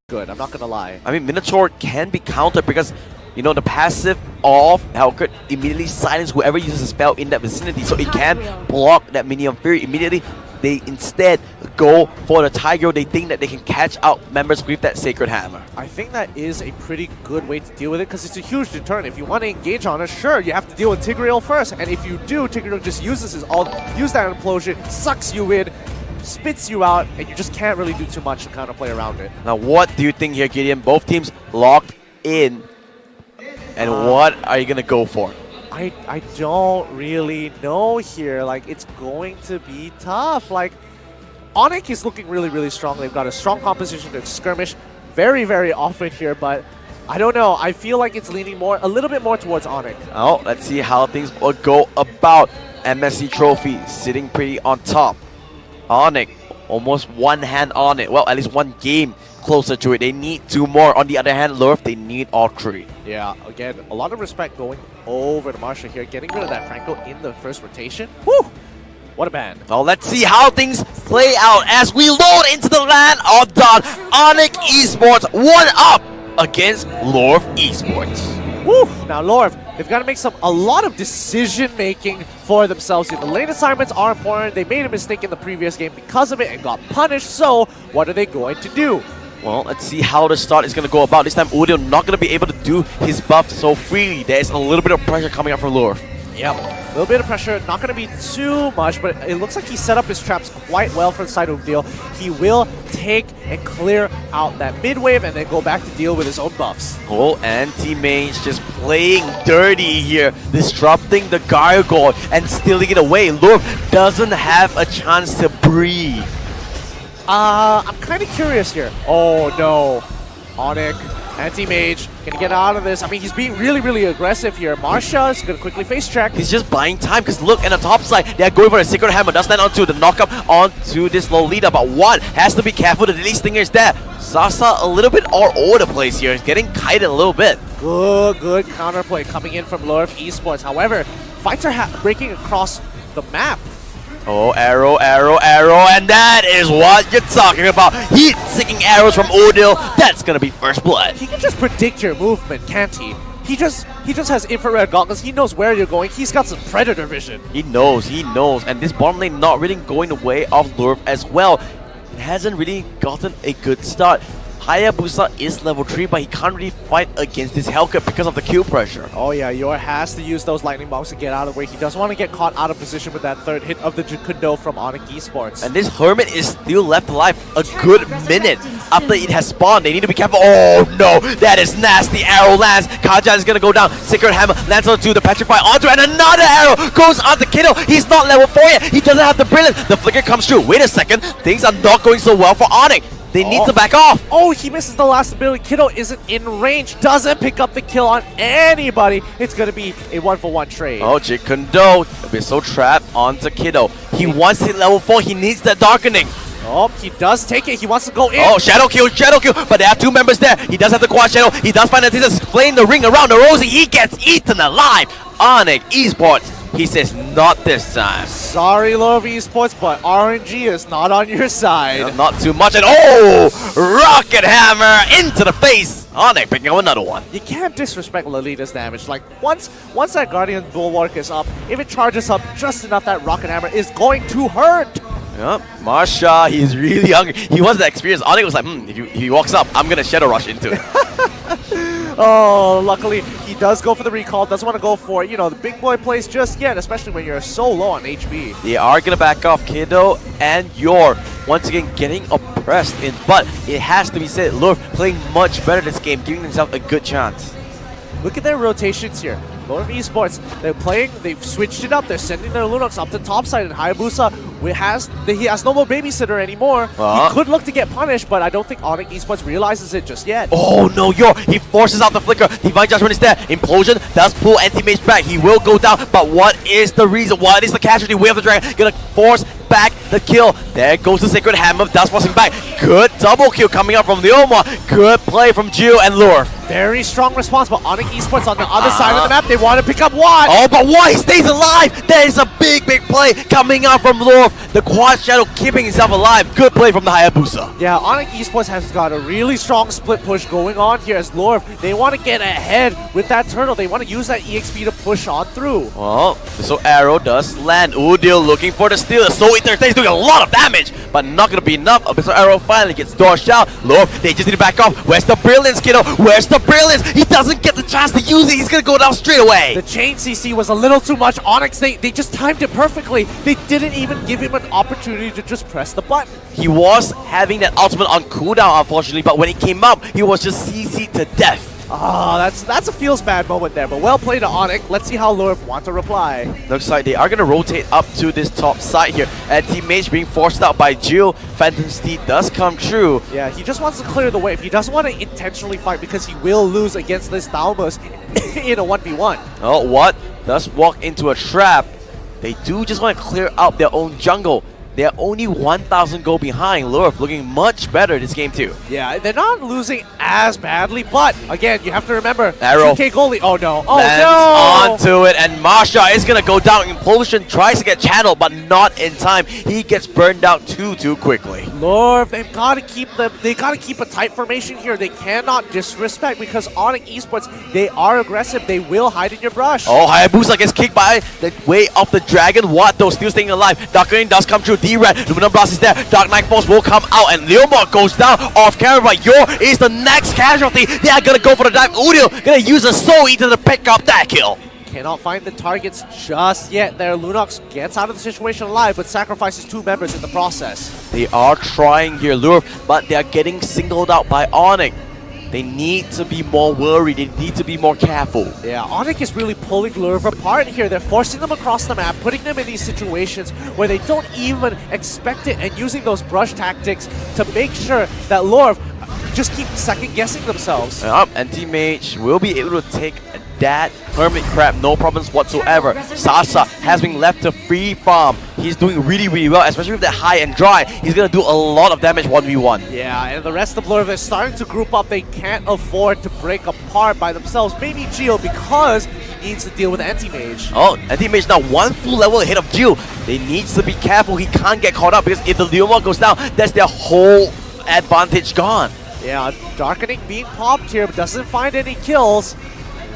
good. I'm not gonna lie. I mean, Minotaur can be countered because, you know, the passive of Helcurt immediately silence whoever uses a spell in that vicinity, so it can block that Minion Fury immediately. They instead go for the Tiger. They think that they can catch out members with that Sacred Hammer. I think that is a pretty good way to deal with it because it's a huge deterrent. If you want to engage on it, sure, you have to deal with Tigreal first. And if you do, Tigreal just uses use that implosion, sucks you in, spits you out, and you just can't really do too much to counterplay around it. Now, what do you think here, Gideon? Both teams locked in. And what are you going to go for? I don't really know here. Like, it's going to be tough. Like, Onyx is looking really, really strong. They've got a strong composition to skirmish very, very often here, but I don't know. I feel like it's leaning a little bit more towards Onyx. Oh, let's see how things will go about. MSC Trophy sitting pretty on top. Onyx, almost one hand on it. Well, at least one game closer to it. They need 2 more. On the other hand, Lurf, they need all 3. Yeah, again, a lot of respect going over to Marshall here, getting rid of that Franco in the first rotation. Woo! What a ban. Now let's see how things play out as we load into the land of Dawn. Onyx Esports 1-up against Lorf Esports. Woo! Now Lorf, they've got to make a lot of decision making for themselves here. The lane assignments are important. They made a mistake in the previous game because of it and got punished. So what are they going to do? Well, let's see how the start is going to go about. This time, Udil not going to be able to do his buff so freely. There's a little bit of pressure coming up from Lurf. Yep, a little bit of pressure, not going to be too much, but it looks like he set up his traps quite well for the side of Udil. He will take and clear out that mid wave and then go back to deal with his own buffs. Oh, anti-mage just playing dirty here, disrupting the Gargoyle and stealing it away. Lurf doesn't have a chance to breathe. I'm kind of curious here. Oh no, Onyx, anti-mage, gonna get out of this. I mean, he's being really, really aggressive here. Marsha is gonna quickly face check. He's just buying time because look, at the top side, they're going for a Sacred Hammer. Does land onto the knockup onto this Lolita, but one has to be careful. The Delete Stinger is there. Sasa a little bit all over the place here. He's getting kited a little bit. Good counterplay coming in from Lorf Esports. However, fights are breaking across the map. Oh, arrow, and that is what you're talking about. Heat-seeking arrows from Odil. That's gonna be first blood. He can just predict your movement, can't he? He just has infrared goggles. He knows where you're going. He's got some predator vision. He knows. And this bottom lane not really going the way of Lurf as well. It hasn't really gotten a good start. Hayabusa is level 3, but he can't really fight against this Hellcat because of the Q pressure. Oh yeah, Yor has to use those lightning bombs to get out of the way. He doesn't want to get caught out of position with that third hit of the Jukundo from Onyx Esports. And this Hermit is still left alive a good minute after it has spawned. They need to be careful. Oh no, that is nasty. Arrow lands. Kajan is going to go down. Sacred Hammer lands onto the Petrify onto, and another arrow goes onto Kiddo. He's not level 4 yet. He doesn't have the Brilliance. The Flicker comes through. Wait a second. Things are not going so well for Onyx. They need to back off. Oh, he misses the last ability. Kiddo isn't in range. Doesn't pick up the kill on anybody. It's going to be a 1-for-1 trade. Oh, Jikundo. We're so trapped onto Kiddo. He wants to hit level 4. He needs that Darkening. Oh, he does take it. He wants to go in. Oh, Shadow Kill. But there are 2 members there. He does have the Quad Shadow. He does find that he's playing the ring around the Rosie. He gets eaten alive. Onyx Esports. He says not this time. Sorry, Lorf Esports, but RNG is not on your side. Yeah, not too much. And oh, Rocket Hammer into the face. Onyx picking up another one. You can't disrespect Lolita's damage. Like, once that Guardian Bulwark is up, if it charges up just enough, that Rocket Hammer is going to hurt. Yep, Marsha, he's really hungry. He wants that experience. Onyx was like, if he walks up, I'm going to Shadow Rush into it. Oh, luckily, he does go for the recall. Doesn't want to go for, the big boy plays just yet, especially when you're so low on HP. They are going to back off Kiddo and Yor. Once again, getting oppressed in. But it has to be said, Lurf playing much better this game, giving himself a good chance. Look at their rotations here. Lorf Esports, they've switched it up. They're sending their Lunox up to top side, and Hayabusa he has no more babysitter anymore. He could look to get punished, but I don't think Onyx Esports realizes it just yet. Oh no, he forces out the Flicker. Divine Judgment is there. Implosion does pull Anti-Mage back. He will go down, but what is the reason? What is the casualty? Way of the Dragon gonna force back the kill. There goes the Sacred Hammer. Does force him back. Good double kill coming up from the Oma. Good play from Jiu and Lurf. Very strong response, but Onyx Esports on the other side of the map, they want to pick up Watt. Oh, but Watt, he stays alive. That is a big big play coming out from Lorf. The Quad Shadow keeping himself alive. Good play from the Hayabusa. Yeah, Onyx Esports has got a really strong split push going on here as Lorf, they want to get ahead with that turtle. They want to use that EXP to push on through. Well, so arrow does land. Udil looking for the steal. So Eater is doing a lot of damage, but not going to be enough. Abyssal Arrow finally gets dodged out. Lorf, they just need to back off. Where's the brilliance, kiddo? Where's the brilliance? He doesn't get the chance to use it. He's going to go down straight away. The chain CC was a little too much. Onyx, they just timed it perfectly. They didn't even give him an opportunity to just press the button. He was having that ultimate on cooldown, unfortunately, but when he came up, he was just CC'd to death. Ah, that's a feels bad moment there, but well played to Onyx. Let's see how Lorf wants to reply. Looks like they are going to rotate up to this top side here. And teammates being forced out by Jill. Phantom Steed does come true. Yeah, he just wants to clear the wave. He doesn't want to intentionally fight because he will lose against this Thalmus in a 1v1. Oh, what? Does walk into a trap. They do just want to clear out their own jungle. They're only 1,000 gold behind. Lorf looking much better this game too. Yeah, they're not losing as badly, but again, you have to remember, Arrow. 2K goalie. Oh no, oh Lands no! onto it, and Marsha is going to go down. Implosion tries to get channeled, but not in time. He gets burned out too quickly. Lorf, they've got to keep them. They got to keep a tight formation here. They cannot disrespect because Onyx Esports, they are aggressive. They will hide in your brush. Oh, Hayabusa gets kicked by the way of the dragon. What though? Still staying alive. Darkening does come true. D-Red, Luminum Blast is there. Dark Knight Force will come out, and Leomar goes down off camera. But Yor is the next casualty. They are gonna go for the dive. Udil gonna use a Soul Eater to pick up that kill. Cannot find the targets just yet there. Lunox gets out of the situation alive, but sacrifices 2 members in the process. They are trying here, Lurf, but they are getting singled out by Onyx. They need to be more worried. They need to be more careful. Yeah, Onyx is really pulling Lurf apart here. They're forcing them across the map, putting them in these situations where they don't even expect it, and using those brush tactics to make sure that Lurf just keep second-guessing themselves. And Teammate will be able to take that Hermit Crab, no problems whatsoever. Sasa has been left to free farm. He's doing really well, especially with that high and dry. He's going to do a lot of damage 1v1. Yeah, and the rest of Lurf is starting to group up. They can't afford to break apart by themselves. Maybe Gio, because he needs to deal with Anti-Mage. Oh, Anti-Mage now 1 full level ahead of Gio. They need to be careful. He can't get caught up because if the Leomar goes down, that's their whole advantage gone. Yeah, Darkening being popped here, but doesn't find any kills.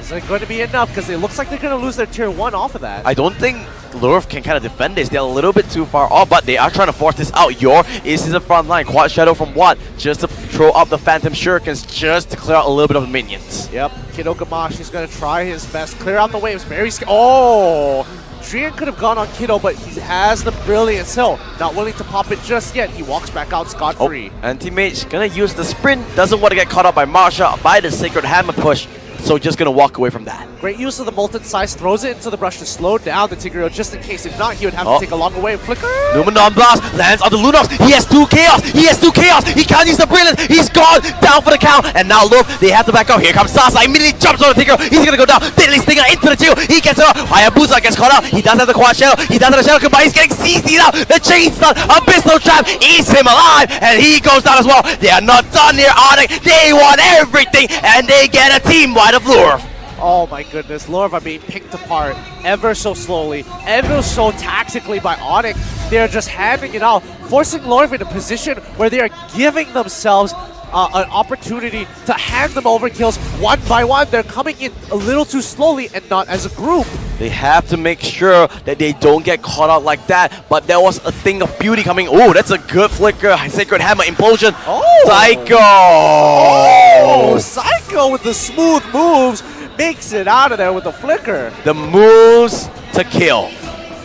Isn't going to be enough because it looks like they're going to lose their tier 1 off of that. I don't think Lurf can kind of defend this. They're a little bit too far off, but they are trying to force this out. Yor is in the front line. Quad Shadow from what? Just to throw up the Phantom Shurikens, just to clear out a little bit of the minions. Yep, Kiddo Gamash is going to try his best. Clear out the waves. Very scary. Oh! Trian could have gone on Kiddo, but he has the Brilliant Hill. Not willing to pop it just yet. He walks back out scot-free. Oh, and teammates gonna use the sprint. Doesn't want to get caught up by Marsha by the Sacred Hammer push. So just gonna walk away from that. Great use of the Molten Size. Throws it into the brush to slow down the Tigreal just in case. If not, he would have to take a longer wave. Flicker! Luminon Blast lands on the Lunox. He has 2 Chaos. He has 2 Chaos. He can't use the Brilliant. He's gone down for the count. And now look, they have to back out. Here comes Sasa. Immediately jumps on the Tigreal. He's gonna go down. Deadly Stinger into the Jill. He gets it out. Hayabusa gets caught out. He does have the Quad Shadow. He does have the Shadow Combine. He's getting CC'd out. The Chain's done. Abyssal Trap eats him alive. And he goes down as well. They are not done here, Onyx. They want everything. And they get a team wide of Lurf. Oh my goodness, Lurf are being picked apart ever so slowly, ever so tactically by Onyx. They're just handing it out, forcing Lurf in a position where they are giving themselves an opportunity to hand them over kills 1 by 1. They're coming in a little too slowly and not as a group. They have to make sure that they don't get caught out like that. But there was a thing of beauty coming. Oh, that's a good flicker. Sacred Hammer Implosion. Oh! Psycho! Oh! Psycho with the smooth moves. Makes it out of there with the flicker. The moves to kill.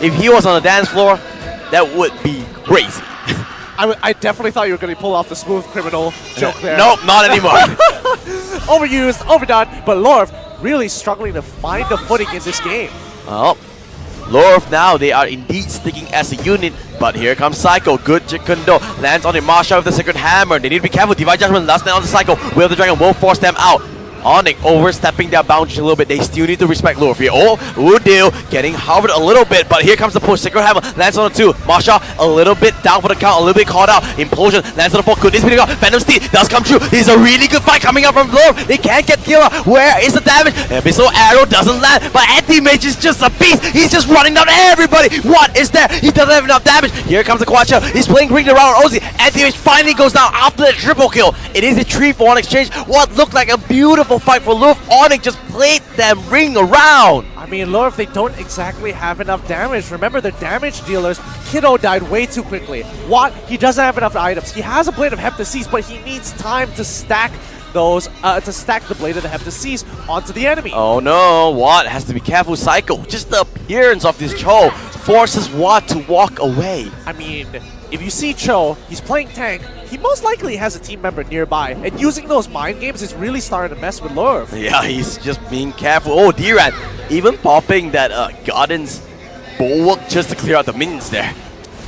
If he was on the dance floor, that would be crazy. I definitely thought you were going to pull off the smooth criminal joke there. Nope, not anymore. Overused, overdone, but Lurf really struggling to find the footing in this game. Oh, Lurf now, they are indeed sticking as a unit, but here comes Psycho. Good Jikundo lands on the Marsha with the Sacred Hammer. They need to be careful. Divine Judgment last night on the Psycho. Will the Dragon will force them out. Onyx overstepping their boundaries a little bit. They still need to respect Lurf here. Oh, Udyr getting hovered a little bit, but here comes the push. Sacred Hammer lands on the 2. Masha a little bit down for the count, a little bit caught out. Implosion lands on the 4. Could this be the count? Phantom Steed does come true. This is a really good fight coming up from Lurf. They can't get killer. Where is the damage? Abyssal Arrow doesn't land, but Anti-Mage is just a beast. He's just running down everybody. What is there? He doesn't have enough damage. Here comes the Quad Shell. He's playing Ring around Ozzy. Anti-Mage finally goes down after the triple kill. It is a 3-for-1 exchange. What looked like a beautiful fight for Lurf. Onyx just played them Ring around. I mean, Lurf, they don't exactly have enough damage. Remember, they're damage dealers. Kiddo died way too quickly. Watt, he doesn't have enough items. He has a Blade of Heptasis, but he needs time to stack those, to stack the Blade of the Heptasis onto the enemy. Oh no, Watt has to be careful. Psycho, just the appearance of this Cho forces Watt to walk away. I mean, if you see Cho, he's playing tank. He most likely has a team member nearby, and using those mind games is really starting to mess with Lurf. Yeah, he's just being careful. Oh, D-Ran even popping that Garden's Bulwark just to clear out the minions there.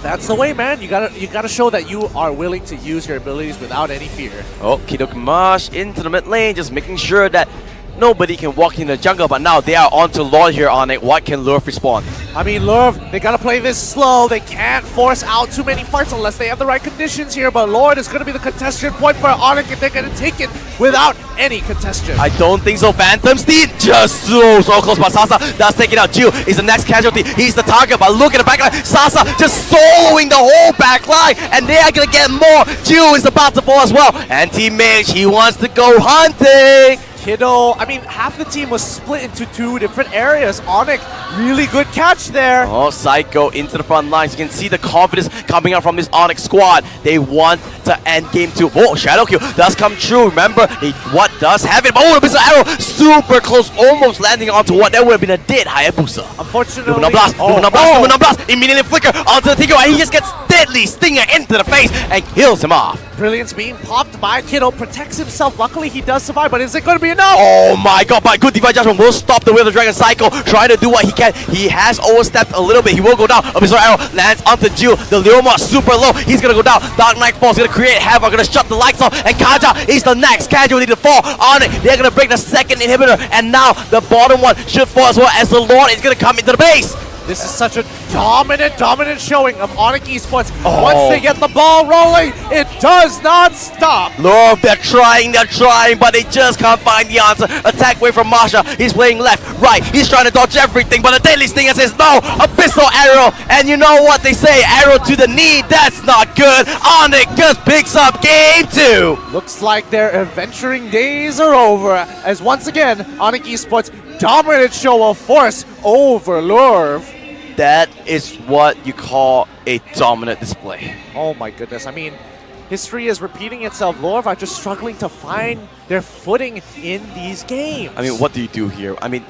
That's the way, man. You gotta show that you are willing to use your abilities without any fear. Oh, Kidokamash into the mid lane, just making sure that nobody can walk in the jungle, but now they are on to Lord here on it. What can Lurf respond? I mean, Lurf, they gotta play this slow. They can't force out too many fights unless they have the right conditions here, but Lord is gonna be the contested point for Onyx, and they're gonna take it without any contestation. I don't think so. Phantom Steed just so close, but Sasa does take it out. Jill is the next casualty. He's the target, but look at the backline. Sasa just soloing the whole backline, and they are gonna get more. Jill is about to fall as well. Anti-Mage, he wants to go hunting. Kiddo, I mean, half the team was split into 2 different areas. Onyx, really good catch there. Oh, Psycho into the front lines. You can see the confidence coming out from this Onyx squad. They want to end game 2. Oh, Shadow Kill does come true. Remember, what does have it? Oh, the arrow super close, almost landing onto what that would have been a dead Hayabusa. Unfortunately, Lumina Blast, immediately flicker onto the Tigo, and he just gets deadly stinger into the face and kills him off. Brilliance being popped by Kiddo, protects himself. Luckily, he does survive, but is it going to be enough? Oh my god, but good Divine Judgment will stop the Will of the Dragon Cycle, trying to do what he can. He has overstepped a little bit. He will go down. Abyssal Arrow lands onto Jill. The Leomar super low. He's going to go down. Dark Knight Falls going to create havoc, going to shut the lights off, and Kaja is the next casualty to fall on it. They're going to break the second inhibitor, and now the bottom one should fall as well, as the Lord is going to come into the base. This is such a dominant showing of Onyx Esports. Once they get the ball rolling, it does not stop. Lord, they're trying, but they just can't find the answer. Attack away from Masha. He's playing left, right. He's trying to dodge everything, but the Deadly Stinger says no. Abyssal Arrow, and you know what they say, arrow to the knee. That's not good. Onyx just picks up game 2. Looks like their adventuring days are over, as once again, Onyx Esports dominant show of force over Lurf. That is what you call a dominant display. Oh my goodness, I mean, history is repeating itself. Lurf are just struggling to find their footing in these games. I mean, what do you do here? I mean,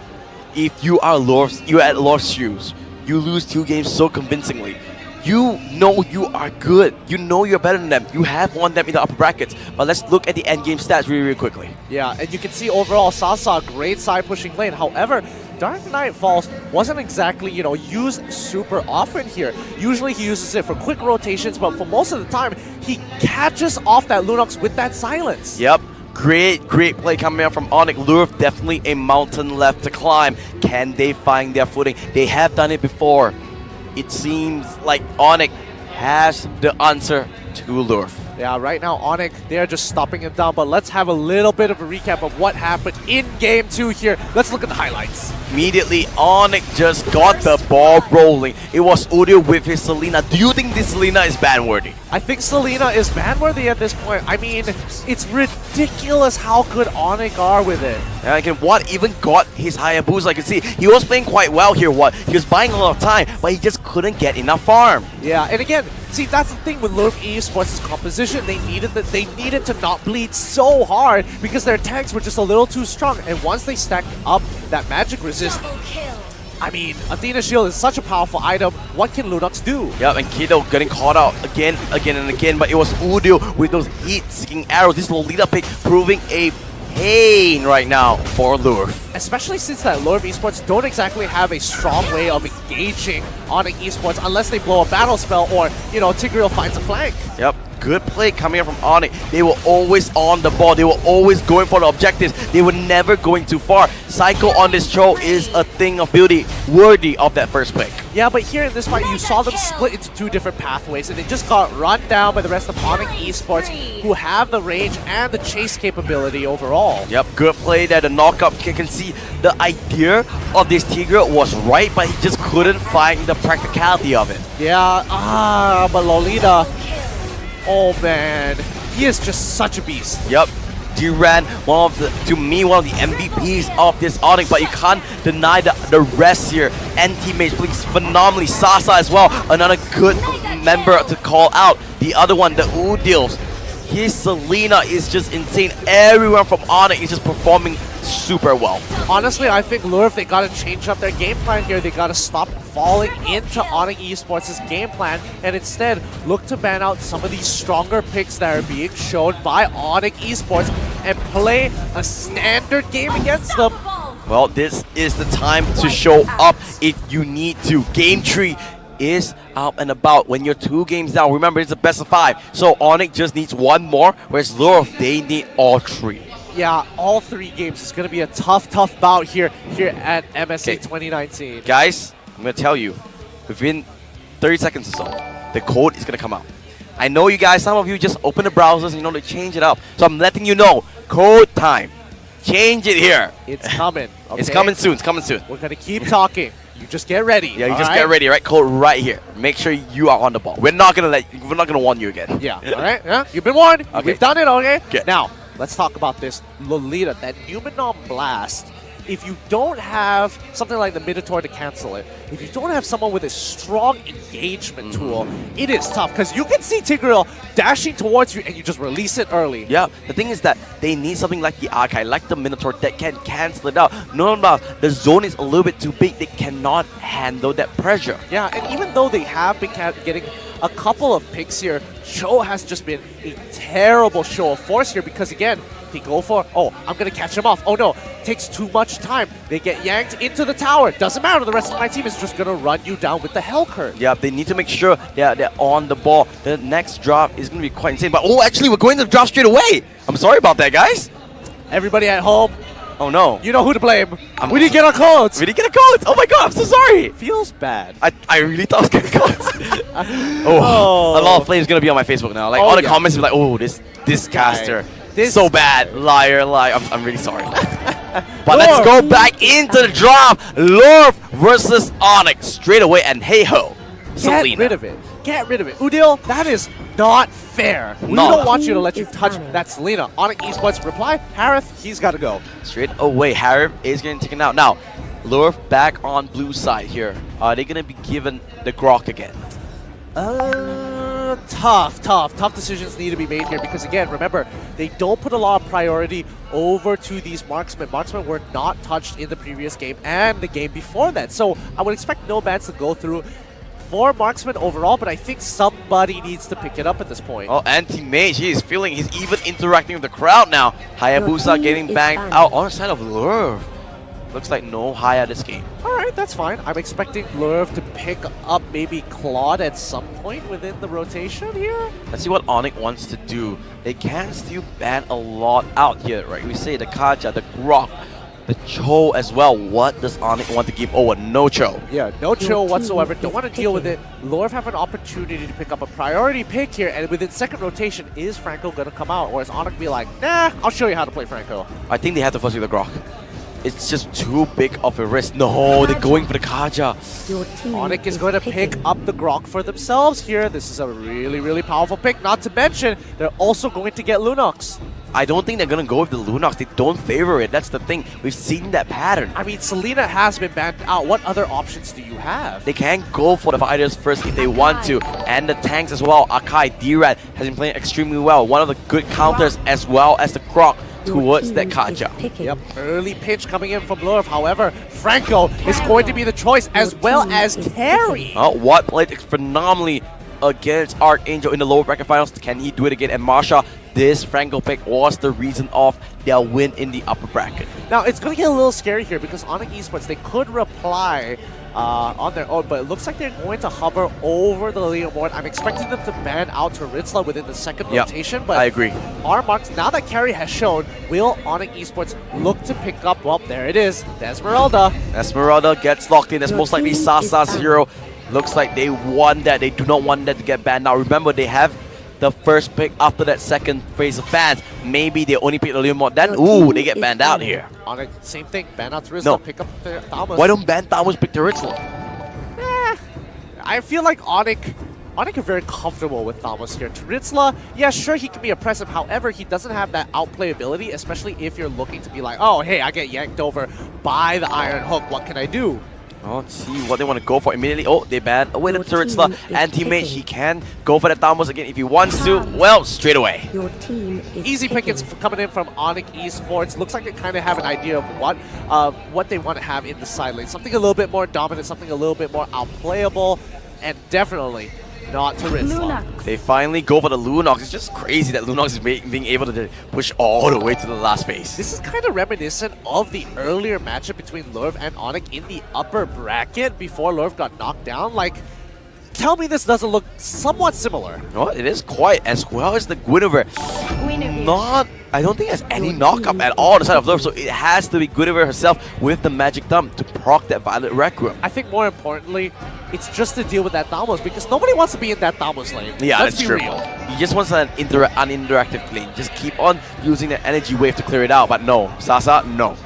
if you are you're at Lurf's shoes, you lose 2 games so convincingly. You know you are good. You know you're better than them. You have won them in the upper brackets. But let's look at the end game stats really quickly. Yeah, and you can see overall Sasa, great side pushing lane. However, Dark Knight Falls wasn't exactly, used super often here. Usually he uses it for quick rotations, but for most of the time, he catches off that Lunox with that silence. Yep. Great play coming out from Onyx. Lurf, definitely a mountain left to climb. Can they find their footing? They have done it before. It seems like Onyx has the answer to Lurf. Yeah, right now Onyx, they're just stopping him down, but let's have a little bit of a recap of what happened in game 2 here. Let's look at the highlights. Immediately, Onyx just got the ball rolling. It was Udyr with his Selena. Do you think this Selena is ban-worthy? I think Selena is ban-worthy at this point. I mean, it's ridiculous how good Onyx are with it. And again, Watt even got his Hayabusa. I can see he was playing quite well here, Watt. He was buying a lot of time, but he just couldn't get enough farm. Yeah, and again, see, that's the thing with Lurf Esports' composition. They needed to not bleed so hard because their tanks were just a little too strong. And once they stacked up that magic resist, I mean, Athena Shield is such a powerful item. What can Lunox do? Yep, and Kiddo getting caught out again and again, but it was Udyr with those heat-seeking arrows. This Lolita pick proving a pain right now for Lurf. Especially since that Lurf Esports don't exactly have a strong way of engaging Onyx Esports unless they blow a battle spell or, Tigreal finds a flank. Yep. good play coming up from Onyx. They were always on the ball. They were always going for the objectives. They were never going too far. Cycle on this Cho is a thing of beauty, worthy of that first pick. Yeah, but here in this fight, you saw them split into two different pathways, and they just got run down by the rest of Onyx Esports, who have the range and the chase capability overall. Yep, good play there. The knockup kick, and see the idea of this Tigreal was right, but he just couldn't find the practicality of it. Yeah, but Lolita, oh man, he is just such a beast. Yep. Duran, to me, one of the MVPs of this Onyx, but you can't deny the rest here. And teammates playing phenomenally. Sasa as well, another good member to call out. The other one, the Udils. His Selena is just insane. Everyone from Onyx is just performing super well. Honestly, I think Lure, if they gotta change up their game plan here, they gotta stop falling into Onyx Esports' game plan and instead look to ban out some of these stronger picks that are being shown by Onyx Esports and play a standard game against them. Well, this is the time to show up if you need to. Game tree is out and about when you're 2 games down. Remember, it's a best of 5. So Onyx just needs 1 more, whereas Lure, they need all 3. Yeah, all 3 games. It's going to be a tough bout here at MSC 2019. Guys, I'm going to tell you, within 30 seconds or so, the code is going to come out. I know you guys, some of you just open the browsers and to change it up. So I'm letting you know, code time. Change it here. It's coming. Okay? It's coming soon. It's coming soon. We're going to keep talking. You just get ready. Yeah, you just get ready, right? Code right here. Make sure you are on the ball. We're not gonna warn you again. Yeah. All right. Yeah. You've been warned. Okay. We've done it. Okay. Good. Now let's talk about this Lolita, that Numenon Blast. If you don't have something like the Minotaur to cancel it, if you don't have someone with a strong engagement tool, it is tough because you can see Tigreal dashing towards you and you just release it early. Yeah, the thing is that they need something like the Archive, like the Minotaur that can cancel it out. No, the zone is a little bit too big. They cannot handle that pressure. Yeah, and even though they have been getting a couple of picks here, Cho has just been a terrible show of force here because, again, they go for, oh, I'm going to catch him off. Oh, no, takes too much time. They get yanked into the tower. Doesn't matter. The rest of my team is just going to run you down with the Hell Curve. Yeah, they need to make sure they're on the ball. The next drop is going to be quite insane. But, oh, actually, we're going to the drop straight away. I'm sorry about that, guys. Everybody at home, oh, no. you know who to blame. We didn't get our codes. We didn't get a code. Oh, my God, I'm so sorry. Feels bad. I really thought I was getting codes. A lot of flames going to be on my Facebook now. Like, all the comments will be like, oh, this caster. So bad. Liar. I'm really sorry. But let's go back into the drop. Lure versus Onyx straight away. And hey-ho, Selena. Get rid of it. Get rid of it. Udil, that is not fair. We don't want you to let you touch that Selena. Onyx Esports reply, Harith, he's got to go. Straight away, Harith is getting taken out. Now, Lure back on blue side here. Are they going to be given the Grok again? Tough decisions need to be made here because, again, remember, they don't put a lot of priority over to these marksmen. Marksmen were not touched in the previous game and the game before that. So I would expect no bans to go through for marksmen overall, but I think somebody needs to pick it up at this point. Oh, and teammate, he's even interacting with the crowd now. Hayabusa getting banged out on the side of Lure. Looks like no Haya this game. Alright, that's fine. I'm expecting Lure to pick up maybe Claude at some point within the rotation here. Let's see what Onyx wants to do. They can still ban a lot out here, right? We say the Kaja, the Grok, the Cho as well. What does Onyx want to give? Oh, a no Cho. Yeah, no Cho whatsoever. Don't want to deal with it. Lure have an opportunity to pick up a priority pick here, and within second rotation, is Franco going to come out? Or is Onyx be like, nah, I'll show you how to play Franco? I think they have to first with the Grok. It's just too big of a risk. No, they're going for the Kaja. Onyx is going to pick up the Grok for themselves here. This is a really powerful pick. Not to mention, they're also going to get Lunox. I don't think they're going to go with the Lunox. They don't favor it. That's the thing. We've seen that pattern. I mean, Selena has been banned out. What other options do you have? They can go for the fighters first if they want to. And the tanks as well. Akai, D-Rat has been playing extremely well. One of the good counters as well as the Grok towards that Kaja. Yep, early pinch coming in from Lure. However, Franco is going to be the choice as well as Carry. What played phenomenally against Archangel in the lower bracket finals. Can he do it again? And Marsha, this Franco pick was the reason of their win in the upper bracket. Now, it's going to get a little scary here because Onyx Esports, they could reply on their own, but it looks like they're going to hover over the leaderboard. I'm expecting them to ban out Ritzla within the second rotation, but I agree. our marks, now that Carry has shown, will Onyx Esports look to pick up, well, there it is, the Esmeralda. Esmeralda gets locked in. That's most likely Sasa's hero. Looks like they want that. They do not want that to get banned. Now remember, they have the first pick after that second phase of bans. Maybe they only pick a little more. Then, ooh, they get banned out here. Onyx, same thing, ban out Ritzla, No. pick up the Thamus. Why don't ban Thamus pick the Ritzla? I feel like Onyx are very comfortable with Thamus here. Ritzla, yeah, sure, he can be oppressive. However, he doesn't have that outplay ability, especially if you're looking to be like, oh, hey, I get yanked over by the Iron Hook. What can I do? Oh, let's see what they want to go for immediately. Oh, they ban away the Ritzla. Anti-mage, he can go for the Thamus again if he wants to. Well, straight away. Your team is Easy pickings coming in from Onyx Esports. Looks like they kind of have an idea of what they want to have in the side lane. Something a little bit more dominant, something a little bit more outplayable, and definitely not to Ritzla. They finally go for the Lunox. It's just crazy that Lunox is being able to push all the way to the last phase. This is kind of reminiscent of the earlier matchup between Lurv and Onyx in the upper bracket before Lurv got knocked down. Like, tell me this doesn't look somewhat similar. Well, it is quite, as well as the Guinevere. Not, I don't think it has any knockup at all on the side of Lurv, so it has to be Guinevere herself with the Magic Thumb to proc that Violet Requiem. I think more importantly, it's just to deal with that Thamus because nobody wants to be in that Thamus lane. Yeah, Let's that's be true. real. He just wants an uninteractive lane. Just keep on using the energy wave to clear it out, but no. Sasa, no.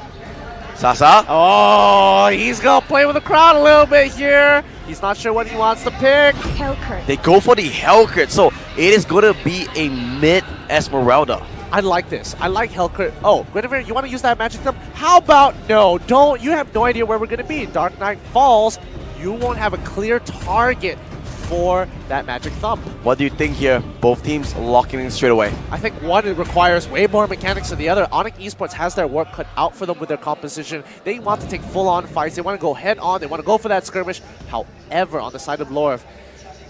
Sasa? Oh, he's going to play with the crowd a little bit here. He's not sure what he wants to pick. Hellcurt. They go for the Hellcurt, so it is going to be a mid Esmeralda. I like this. I like Hellcurt. Oh, Guinevere, you want to use that Magic Thumb? How about no? Don't. You have no idea where we're going to be. Dark Knight falls. You won't have a clear target for that Magic Thumb. What do you think here? Both teams locking in straight away. I think one, it requires way more mechanics than the other. Onyx Esports has their work cut out for them with their composition. They want to take full-on fights. They want to go head-on. They want to go for that skirmish. However, on the side of Lorv,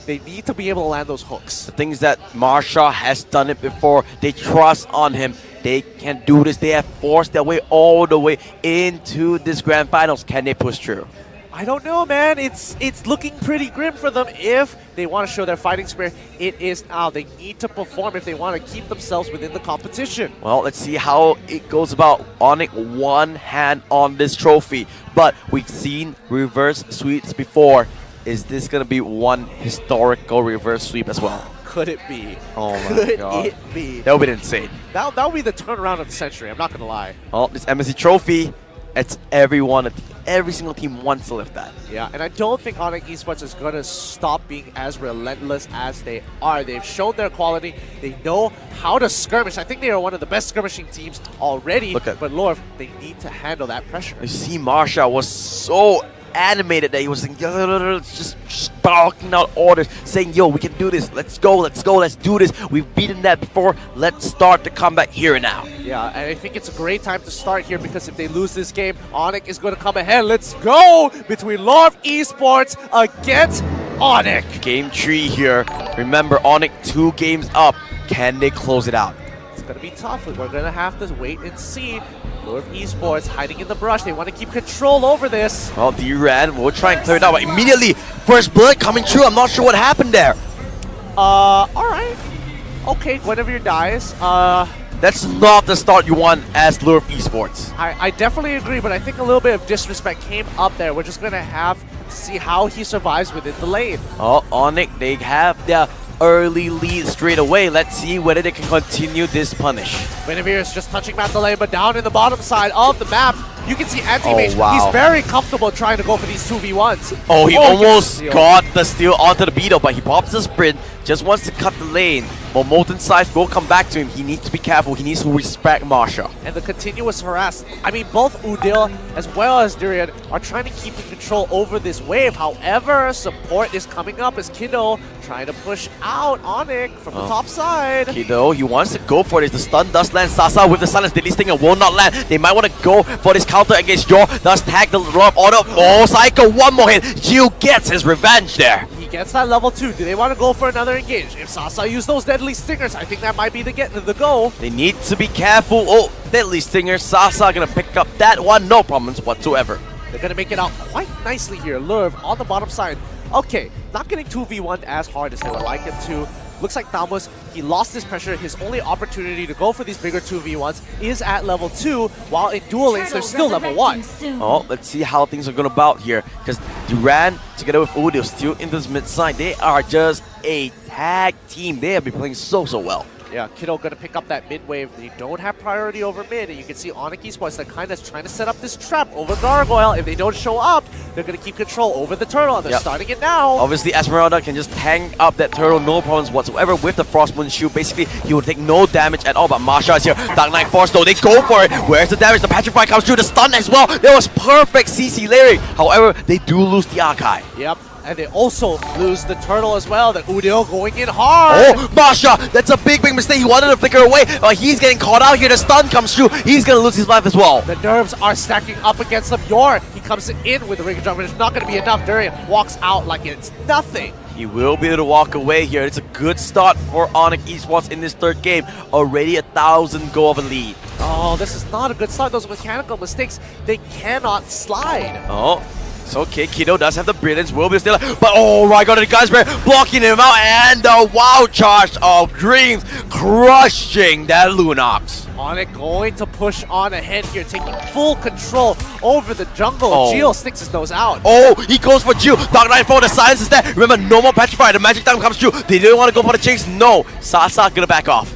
they need to be able to land those hooks. The thing is that Marsha has done it before. They trust on him. They can do this. They have forced their way all the way into this grand finals. Can they push through? I don't know, man. It's looking pretty grim for them if they want to show their fighting spirit. It is now. They need to perform if they want to keep themselves within the competition. Well, let's see how it goes about. Onyx one hand on this trophy, but we've seen reverse sweeps before. Is this going to be one historical reverse sweep as well? Could it be? Oh my Could god. it be? That would be insane. That would be the turnaround of the century. I'm not going to lie. Well, this MSC trophy, it's everyone, every single team wants to lift that. Yeah, and I don't think Onyx Esports is going to stop being as relentless as they are. They've shown their quality. They know how to skirmish. I think they are one of the best skirmishing teams already. But Lorv, they need to handle that pressure. You see, Marsha was so animated that he was just barking out orders, saying, yo, we can do this. Let's go, let's go, let's do this. We've beaten that before. Let's start the comeback here and now. Yeah, and I think it's a great time to start here because if they lose this game, Onyx is going to come ahead. Let's go between Lorv Esports against Onyx. Game 3 here. Remember, Onyx 2 games up. Can they close it out? It's going to be tough. We're going to have to wait and see. Lorv Esports hiding in the brush. They want to keep control over this. Well, D-Ran will try and clear it out, but immediately, first blood coming through. I'm not sure what happened there. Alright. Okay, Guinevere dies. That's not the start you want as Lurv Esports. I definitely agree, but I think a little bit of disrespect came up there. We're just going to have to see how he survives within the lane. Oh, Onyx, they have their early lead straight away. Let's see whether they can continue this punish. Guinevere is just touching map the lane, but down in the bottom side of the map, you can see Anti-Mage. Oh, wow. He's very comfortable trying to go for these 2v1s. Oh, he almost got the steal onto the beetle, but he pops the sprint, just wants to cut the lane. But Molten Scythe will come back to him. He needs to be careful. He needs to respect Marsha. And the continuous harass. I mean, both Udil as well as Durian are trying to keep the control over this wave. However, support is coming up as Kiddo trying to push out Onyx from the top side. Kiddo, he wants to go for this. The stun does land. Sasa with the silence. Deadly Stinger will not land. They might want to go for this counter against Yor. Does tag the roll-up order. Oh, Psycho, one more hit. Jill gets his revenge there. He gets that level 2. Do they want to go for another engage? If Sasa use those Deadly Stingers, I think that might be the goal. They need to be careful. Oh, Deadly Stinger. Sasa gonna pick up that one. No problems whatsoever. They're going to make it out quite nicely here. Lurv on the bottom side. Okay, not getting 2v1 as hard as they would like it to. Looks like Thamos, he lost his pressure. His only opportunity to go for these bigger 2v1s is at level 2, while in Duel Links, they're still level 1. Oh, let's see how things are going to bout here. Because Duran, together with Udil, still in this mid side. They are just a tag team. They have been playing so well. Yeah, Kiddo going to pick up that mid wave. They don't have priority over mid, and you can see Onyx Esports, they're kind of trying to set up this trap over Gargoyle. If they don't show up, they're going to keep control over the turtle, and they're starting it now. Obviously, Esmeralda can just tank up that turtle, no problems whatsoever with the Frostmoon shield. Basically, he will take no damage at all, but Marsha is here. Dark Knight Force, though, they go for it. Where's the damage? The Petrify comes through, the stun as well. There was perfect CC layering. However, they do lose the Archive. Yep. And they also lose the turtle as well. The Udil going in hard. Oh, Masha, that's a big mistake. He wanted to flicker away, but he's getting caught out here. The stun comes through. He's going to lose his life as well. The nerves are stacking up against them. Yor, he comes in with the Ring of Jump, but it's not going to be enough. Durian walks out like it's nothing. He will be able to walk away here. It's a good start for Onyx Esports in this third game. Already 1,000 goal of a lead. Oh, this is not a good start. Those mechanical mistakes, they cannot slide. Oh. It's okay, Kiddo does have the brilliance, will be still, but oh my god, the Gunsbear blocking him out, and the wow charge of Dreams crushing that Lunox. Onyx going to push on ahead here, taking full control over the jungle. Oh. Geo sticks his nose out. Oh, he goes for Jill. Dark Knight for the silence is there. Remember, no more Petrify. The magic time comes through. They didn't want to go for the chase. No, Sasa gonna back off.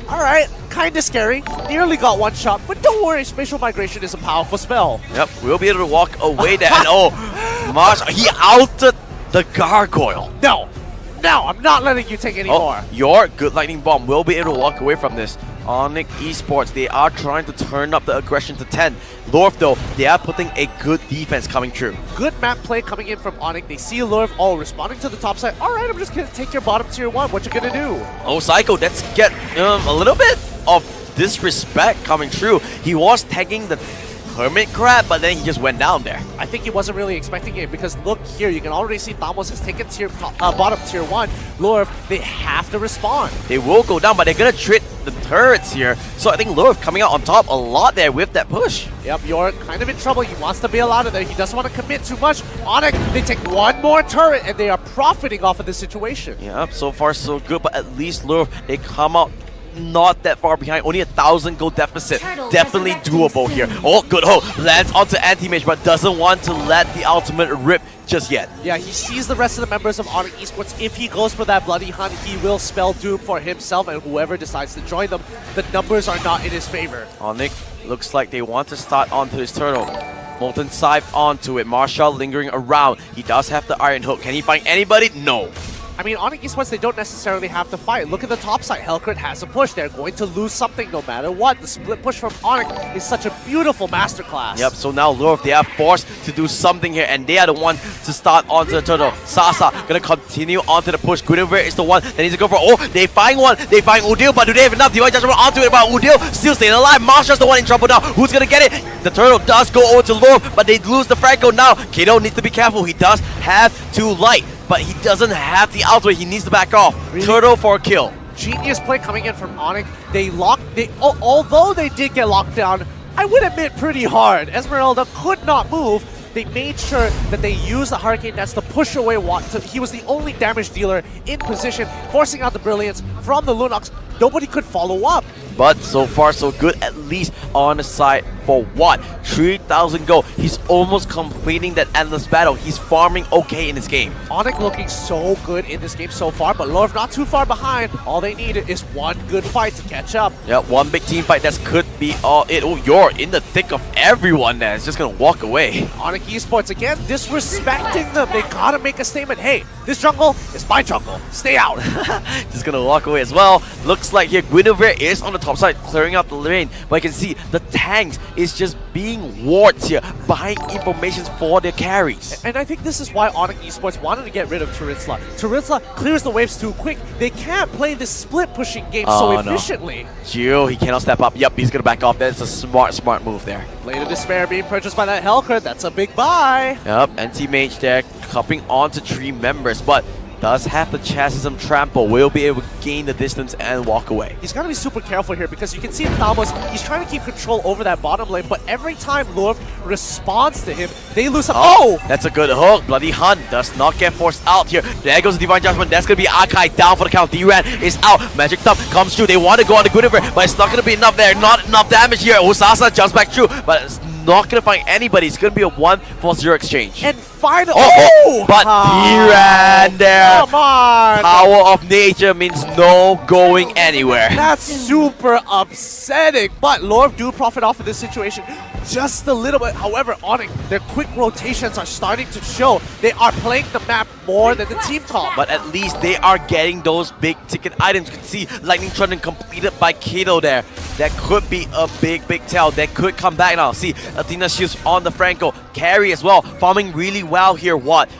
Alright, kinda scary. Nearly got one shot, but don't worry, Spatial Migration is a powerful spell. Yep, we'll be able to walk away there. And oh, Mars, he outed the Gargoyle. No, I'm not letting you take any more. Your good lightning bomb will be able to walk away from this. Onyx Esports, they are trying to turn up the aggression to 10. Lurv, though, they are putting a good defense coming through. Good map play coming in from Onyx. They see Lurv, responding to the top side. Alright, I'm just gonna take your bottom tier 1. What you gonna do? Oh, Psycho, let's get a little bit of disrespect coming through. He was tagging the Hermit Crab, but then he just went down there. I think he wasn't really expecting it, because look here, you can already see Thamos has taken bottom tier 1. Lurv, they have to respond. They will go down, but they're gonna trade the turrets here. So I think Lurv coming out on top a lot there with that push. Yep, you're kind of in trouble. He wants to bail out of there. He doesn't want to commit too much. Onyx, they take one more turret, and they are profiting off of this situation. Yep, so far so good, but at least Lurv, they come out not that far behind, only 1,000 gold deficit. Definitely doable here. Oh, good hope. Lands onto Anti-Mage, but doesn't want to let the ultimate rip just yet. Yeah, he sees the rest of the members of Onyx Esports. If he goes for that Bloody Hunt, he will spell doom for himself and whoever decides to join them. The numbers are not in his favor. Onyx looks like they want to start onto his turtle. Molten Scythe onto it. Marshall lingering around. He does have the Iron Hook. Can he find anybody? No. I mean, Onyx Esports, they don't necessarily have to fight. Look at the top side. Hellcrit has a push. They're going to lose something no matter what. The split push from Onyx is such a beautiful masterclass. Yep, so now Lurv, they are forced to do something here, and they are the one to start onto the turtle. Sasa gonna continue onto the push. Guinevere is the one that needs to go for. Oh, they find one. They find Udil, but do they have enough? Divine Judgment onto it, but Udil still staying alive. Marsha's the one in trouble now. Who's gonna get it? The turtle does go over to Lurv, but they lose the Franco now. Kato needs to be careful. He does have to light, but he doesn't have the outway. He needs to back off. Really? Turtle for a kill. Genius play coming in from Onyx. Although they did get locked down, I would admit pretty hard. Esmeralda could not move. They made sure that they used the Hurricane Nets to push away Watt. He was the only damage dealer in position, forcing out the Brilliance from the Lunox. Nobody could follow up. But so far so good, at least on the side for Watt. 3,000 gold. He's almost completing that endless battle. He's farming okay in this game. Onyx looking so good in this game so far, but Lurv not too far behind. All they need is one good fight to catch up. Yeah, one big team fight that could be all it. Oh, you're in the thick of everyone that's just gonna walk away. Onyx Esports again disrespecting them. They gotta make a statement. Hey, this jungle is my jungle. Stay out. Just gonna walk away as well. Looks like here Guinevere is on the top side clearing out the lane, but you can see the tanks is just being wards here, buying information for their carries. And I think this is why Onyx Esports wanted to get rid of Turitzla. Turitzla clears the waves too quick. They can't play this split pushing game so efficiently. No. Gio, he cannot step up. Yep, he's gonna back off. That's a smart move there. Blade of Despair being purchased by that Hellcrit. That's a big buy. Yep, Anti-Mage there, cupping onto 3 members, but does have the chastism trample, will be able to gain the distance and walk away. He's got to be super careful here because you can see Thamos, he's trying to keep control over that bottom lane, but every time Lurf responds to him, they lose some. Oh! That's a good hook. Bloody Hunt does not get forced out here. There goes the Divine Judgment. That's going to be Akai down for the count. D-Ran is out. Magic Thumb comes through. They want to go on the good river, but it's not going to be enough there. Not enough damage here. Usasa jumps back through, but it's not going to find anybody. It's going to be a 1-for-0 exchange. And finally, but D-Ran there. Come on! Power of nature means no going anywhere. That's super upsetting, but Lorf do profit off of this situation just a little bit. However, Onyx, their quick rotations are starting to show. They are playing the map more than the team comp. But at least they are getting those big ticket items. You can see Lightning Trident completed by Kato there. That could be a big tell. That could come back now. See, Athena Shields on the Franco. Carry as well. Farming really well here. What?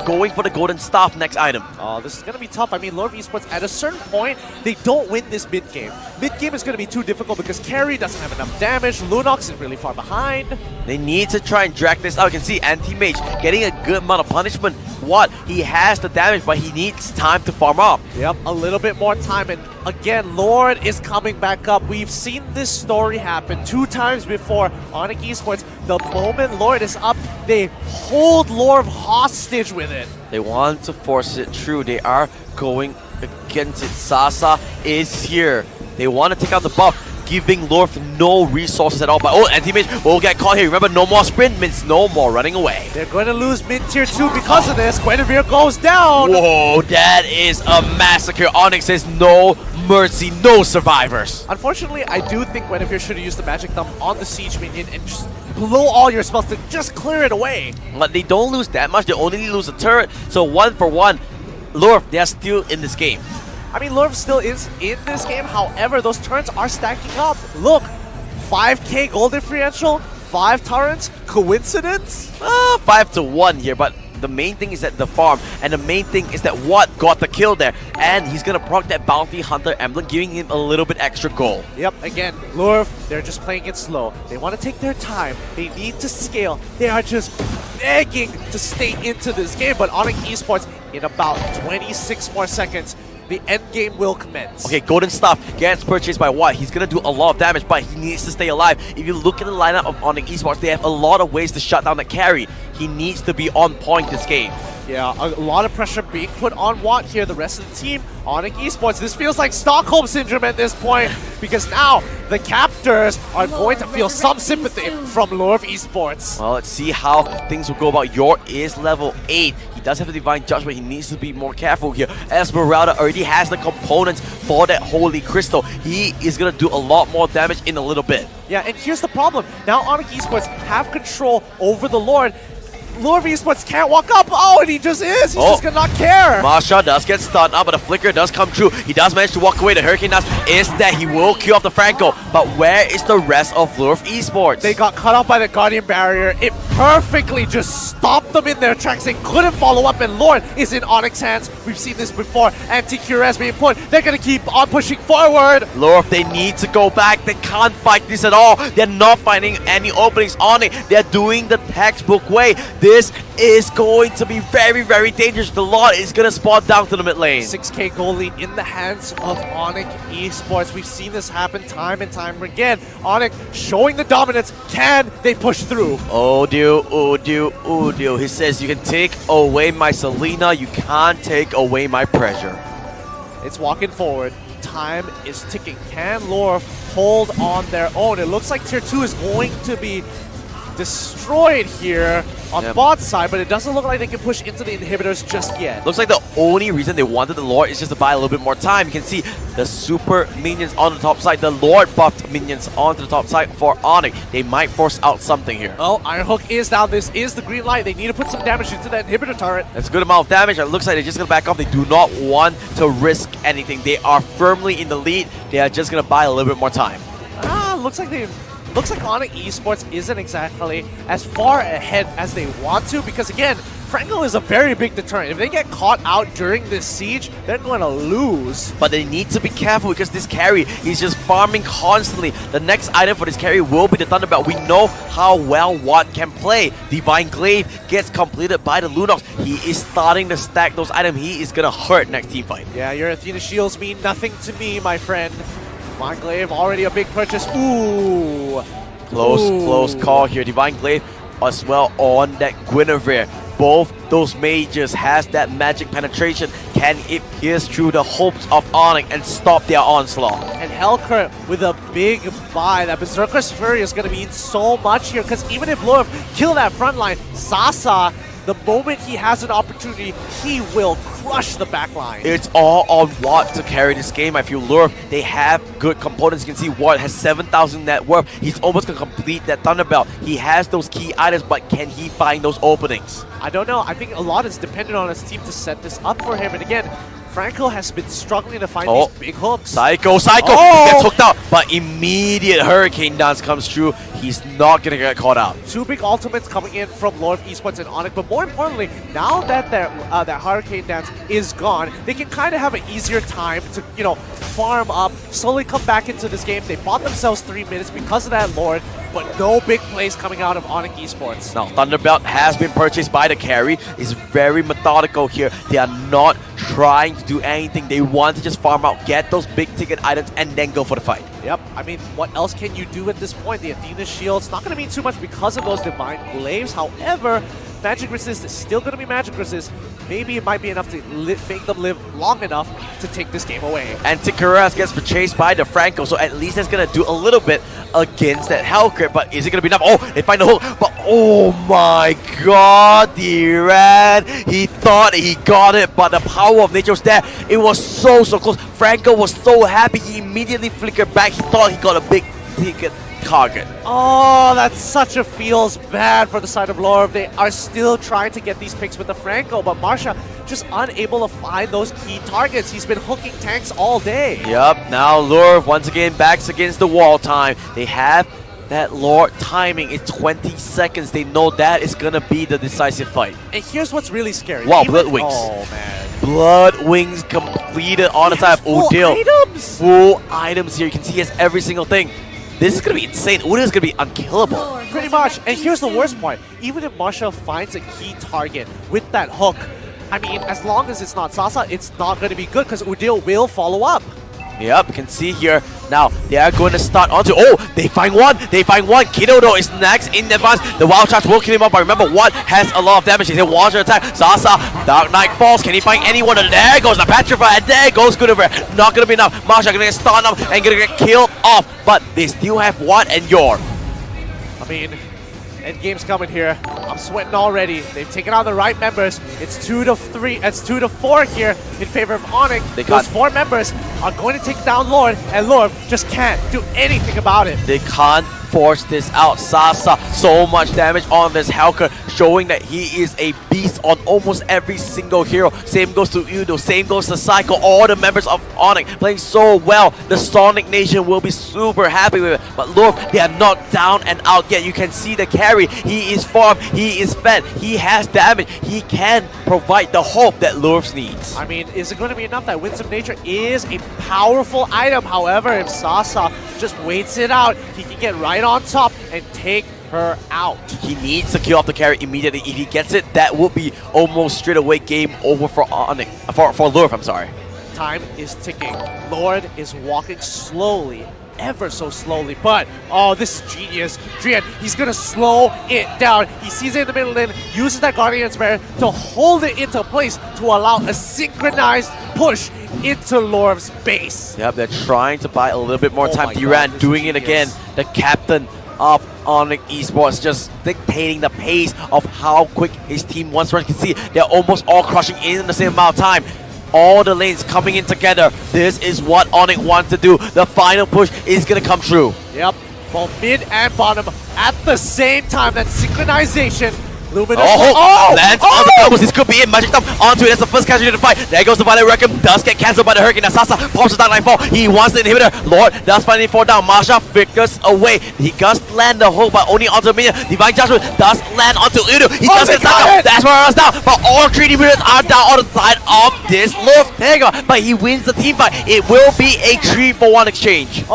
Going for the golden staff next item. Oh, this is going to be tough. I mean, Lord Esports, at a certain point, they don't win this mid game. Mid game is going to be too difficult because Carry doesn't have enough damage. Lunox is really far behind. They need to try and drag this out. You can see Anti-Mage getting a good amount of punishment. What? He has the damage, but he needs time to farm up. Yep, a little bit more time. And again, Lord is coming back up. We've seen this story happen 2 times before. Onyx Esports, the moment Lord is up, they hold Lord hostage with it. They want to force it through. They are going against it. Sasa is here. They want to take out the buff, giving Lorf no resources at all. But Anti-Mage will get caught here. Remember, no more sprint means no more running away. They're going to lose mid tier 2 because of this. Guinevere goes down. Whoa, that is a massacre. Onyx says no mercy, no survivors. Unfortunately, I do think Guinevere should have used the Magic Thumb on the Siege minion and just blow all your spells to just clear it away. But they don't lose that much. They only lose a turret. So 1 for 1. Lorf, they are still in this game. I mean, Lurf still is in this game. However, those turns are stacking up. Look, 5k gold differential, 5 turrets. Coincidence? 5 to 1 here, but the main thing is that the farm, and the main thing is that what got the kill there, and he's gonna proc that Bounty Hunter emblem, giving him a little bit extra gold. Yep, again, Lurf, they're just playing it slow. They want to take their time. They need to scale. They are just begging to stay into this game, but Onyx Esports, in about 26 more seconds, the end game will commence. Okay, Golden Staff gets purchased by what? He's gonna do a lot of damage, but he needs to stay alive. If you look at the lineup of Onyx Esports, they have a lot of ways to shut down the carry. He needs to be on point this game. Yeah, a lot of pressure being put on Watt here. The rest of the team, Onyx Esports, this feels like Stockholm Syndrome at this point because now the captors are going to feel some sympathy from Lorf Esports. Well, let's see how things will go about. Yor is level 8. He does have a Divine Judgment. He needs to be more careful here. Esmeralda already has the components for that Holy Crystal. He is going to do a lot more damage in a little bit. Yeah, and here's the problem. Now Onyx Esports have control over the Lord. Lord Esports can't walk up. Oh, and he just is. He's just gonna not care. Masha does get stunned up, but the flicker does come true. He does manage to walk away. The Hurricane Dust is that he will kill off the Franco. But where is the rest of Lurf Esports? They got cut off by the Guardian Barrier. It perfectly just stopped them in their tracks. They couldn't follow up, and Lord is in Onyx hands. We've seen this before. Anti-Cures being put. They're gonna keep on pushing forward. Lurf, they need to go back. They can't fight this at all. They're not finding any openings on it. They're doing the textbook way. This is going to be very, very dangerous. The Lord is going to spawn down to the mid lane. 6k goal lead in the hands of Onyx Esports. We've seen this happen time and time again. Onyx showing the dominance. Can they push through? Odio, Odio, Odio. He says, you can take away my Selena. You can't take away my pressure. It's walking forward. Time is ticking. Can Lorf hold on their own? It looks like tier 2 is going to be destroyed here on bot side, but it doesn't look like they can push into the inhibitors just yet. Looks like the only reason they wanted the Lord is just to buy a little bit more time. You can see the super minions on the top side, the Lord buffed minions onto the top side for Onyx. They might force out something here. Oh, Iron Hook is down. This is the green light. They need to put some damage into that inhibitor turret. That's a good amount of damage. It looks like they're just going to back off. They do not want to risk anything. They are firmly in the lead. They are just going to buy a little bit more time. Looks like Onyx Esports isn't exactly as far ahead as they want to because, again, Franco is a very big deterrent. If they get caught out during this siege, they're going to lose. But they need to be careful because this carry is just farming constantly. The next item for this carry will be the Thunderbelt. We know how well Watt can play. Divine Glaive gets completed by the Lunox. He is starting to stack those items. He is going to hurt next team fight. Yeah, your Athena shields mean nothing to me, my friend. Divine Glaive, already a big purchase. Ooh. Close call here. Divine Glaive as well on that Guinevere. Both those mages has that magic penetration. Can it pierce through the hopes of Onyx and stop their onslaught? And Hellcurt with a big buy. That Berserker's Fury is going to mean so much here, because even if Lurv kill that front line, Sasa, the moment he has an opportunity, he will crush the back line. It's all on Watt to carry this game. I feel Lurv, they have good components. You can see Watt has 7,000 net worth. He's almost going to complete that Thunderbelt. He has those key items, but can he find those openings? I don't know. I think a lot is dependent on his team to set this up for him. And again, Franco has been struggling to find these big hooks. Psycho! He gets hooked out, but immediate Hurricane Dance comes through. He's not going to get caught out. Two big ultimates coming in from Lord of Esports and Onyx, but more importantly, now that that Hurricane Dance is gone, they can kind of have an easier time to, you know, farm up, slowly come back into this game. They bought themselves 3 minutes because of that Lord, but no big plays coming out of Onyx Esports. Now, Thunderbelt has been purchased by the carry. It's very methodical here. They are not trying to do anything. They want to just farm out, get those big ticket items, and then go for the fight. Yep, I mean, what else can you do at this point? The Athena Shield's not going to mean too much because of those Divine Glaives. However, Magic Resist is still going to be Magic Resist. Maybe it might be enough to make them live long enough to take this game away. And Tikaras gets purchased by the Franco, so at least that's going to do a little bit against that Hellcrit. But is it going to be enough? Oh, they find the hook. But oh my god, D-Ran. He thought he got it, but the power of nature was there. It was so close. Franco was so happy. He immediately flickered back. He thought he got a big ticket target. Oh, that's such a feels bad for the side of Lorv. They are still trying to get these picks with the Franco, but Marsha just unable to find those key targets. He's been hooking tanks all day. Yep, now Lurv once again backs against the wall time. They have that Lord timing. It's 20 seconds. They know that is going to be the decisive fight. And here's what's really scary. Wow, Blood Wings. Oh, man. Blood Wings completed on the side of Udil. Items. Full items here. You can see he has every single thing. This is going to be insane. Udil is going to be unkillable. Pretty much. And here's the worst part. Even if Marsha finds a key target with that hook, I mean, as long as it's not Sasa, it's not going to be good because Udil will follow up. Yep, you can see here. Now, they are going to start onto... Oh, they find one. Kidodo is next in advance. The Wild Charge will kill him up, but remember, Watt has a lot of damage. He's a Water attack. Sasa, Dark Knight falls. Can he find anyone? And there goes the Petrify, and there goes Guinevere. Not going to be enough. Marsha going to get stunned up and going to get killed off, but they still have Watt and Yor. I mean, endgame's coming here. I'm sweating already. They've taken out the right members. It's 2-3. It's 2-4 here in favor of Onyx. Those 4 members are going to take down Lord, and Lord just can't do anything about it. They can't force this out. Sasa, so much damage on this Hellcurt, showing that he is a beast on almost every single hero. Same goes to Udo, same goes to Psycho. All the members of Onyx playing so well. The Sonic Nation will be super happy with it. But look, they are not down and out yet. You can see the carry. He is farmed, he is fed, he has damage. He can provide the hope that Lurvs needs. I mean, is it going to be enough? That Winds of Nature is a powerful item. However, if Sasa just waits it out, he can get right on top and take her out. He needs to kill off the carry immediately. If he gets it, that would be almost straight away game over for Onyx, for Lurv, I'm sorry. Time is ticking. Lord is walking slowly, ever so slowly, but oh, this is genius. Drian, he's gonna slow it down. He sees it in the middle lane, uses that Guardian's Bear to hold it into place to allow a synchronized push into Lorv's base. Yep, they're trying to buy a little bit more time. D-Ran doing it again. The captain of Onyx Esports just dictating the pace of how quick his team wants to run. You can see they're almost all crushing in the same amount of time. All the lanes coming in together. This is what Onyx wants to do. The final push is going to come true. Yep, both mid and bottom at the same time. That synchronization Luminous. Lands on the combos. This could be it. Magic Thumb onto it. That's the first casualty to the fight. There goes the Violet Requiem. Does get cancelled by the Hurricane. Sasa pops the Dark Nightfall. He wants the inhibitor. Lord does finally fall down. Marsha figures away. He does land the hook, but only onto the minion. Divine Judgment does land onto Udo. He does get stuck up. That's where I was down. But all 3 inhibitors are down on the side of this Lufthansa. But he wins the team fight. It will be a 3-for-1 exchange.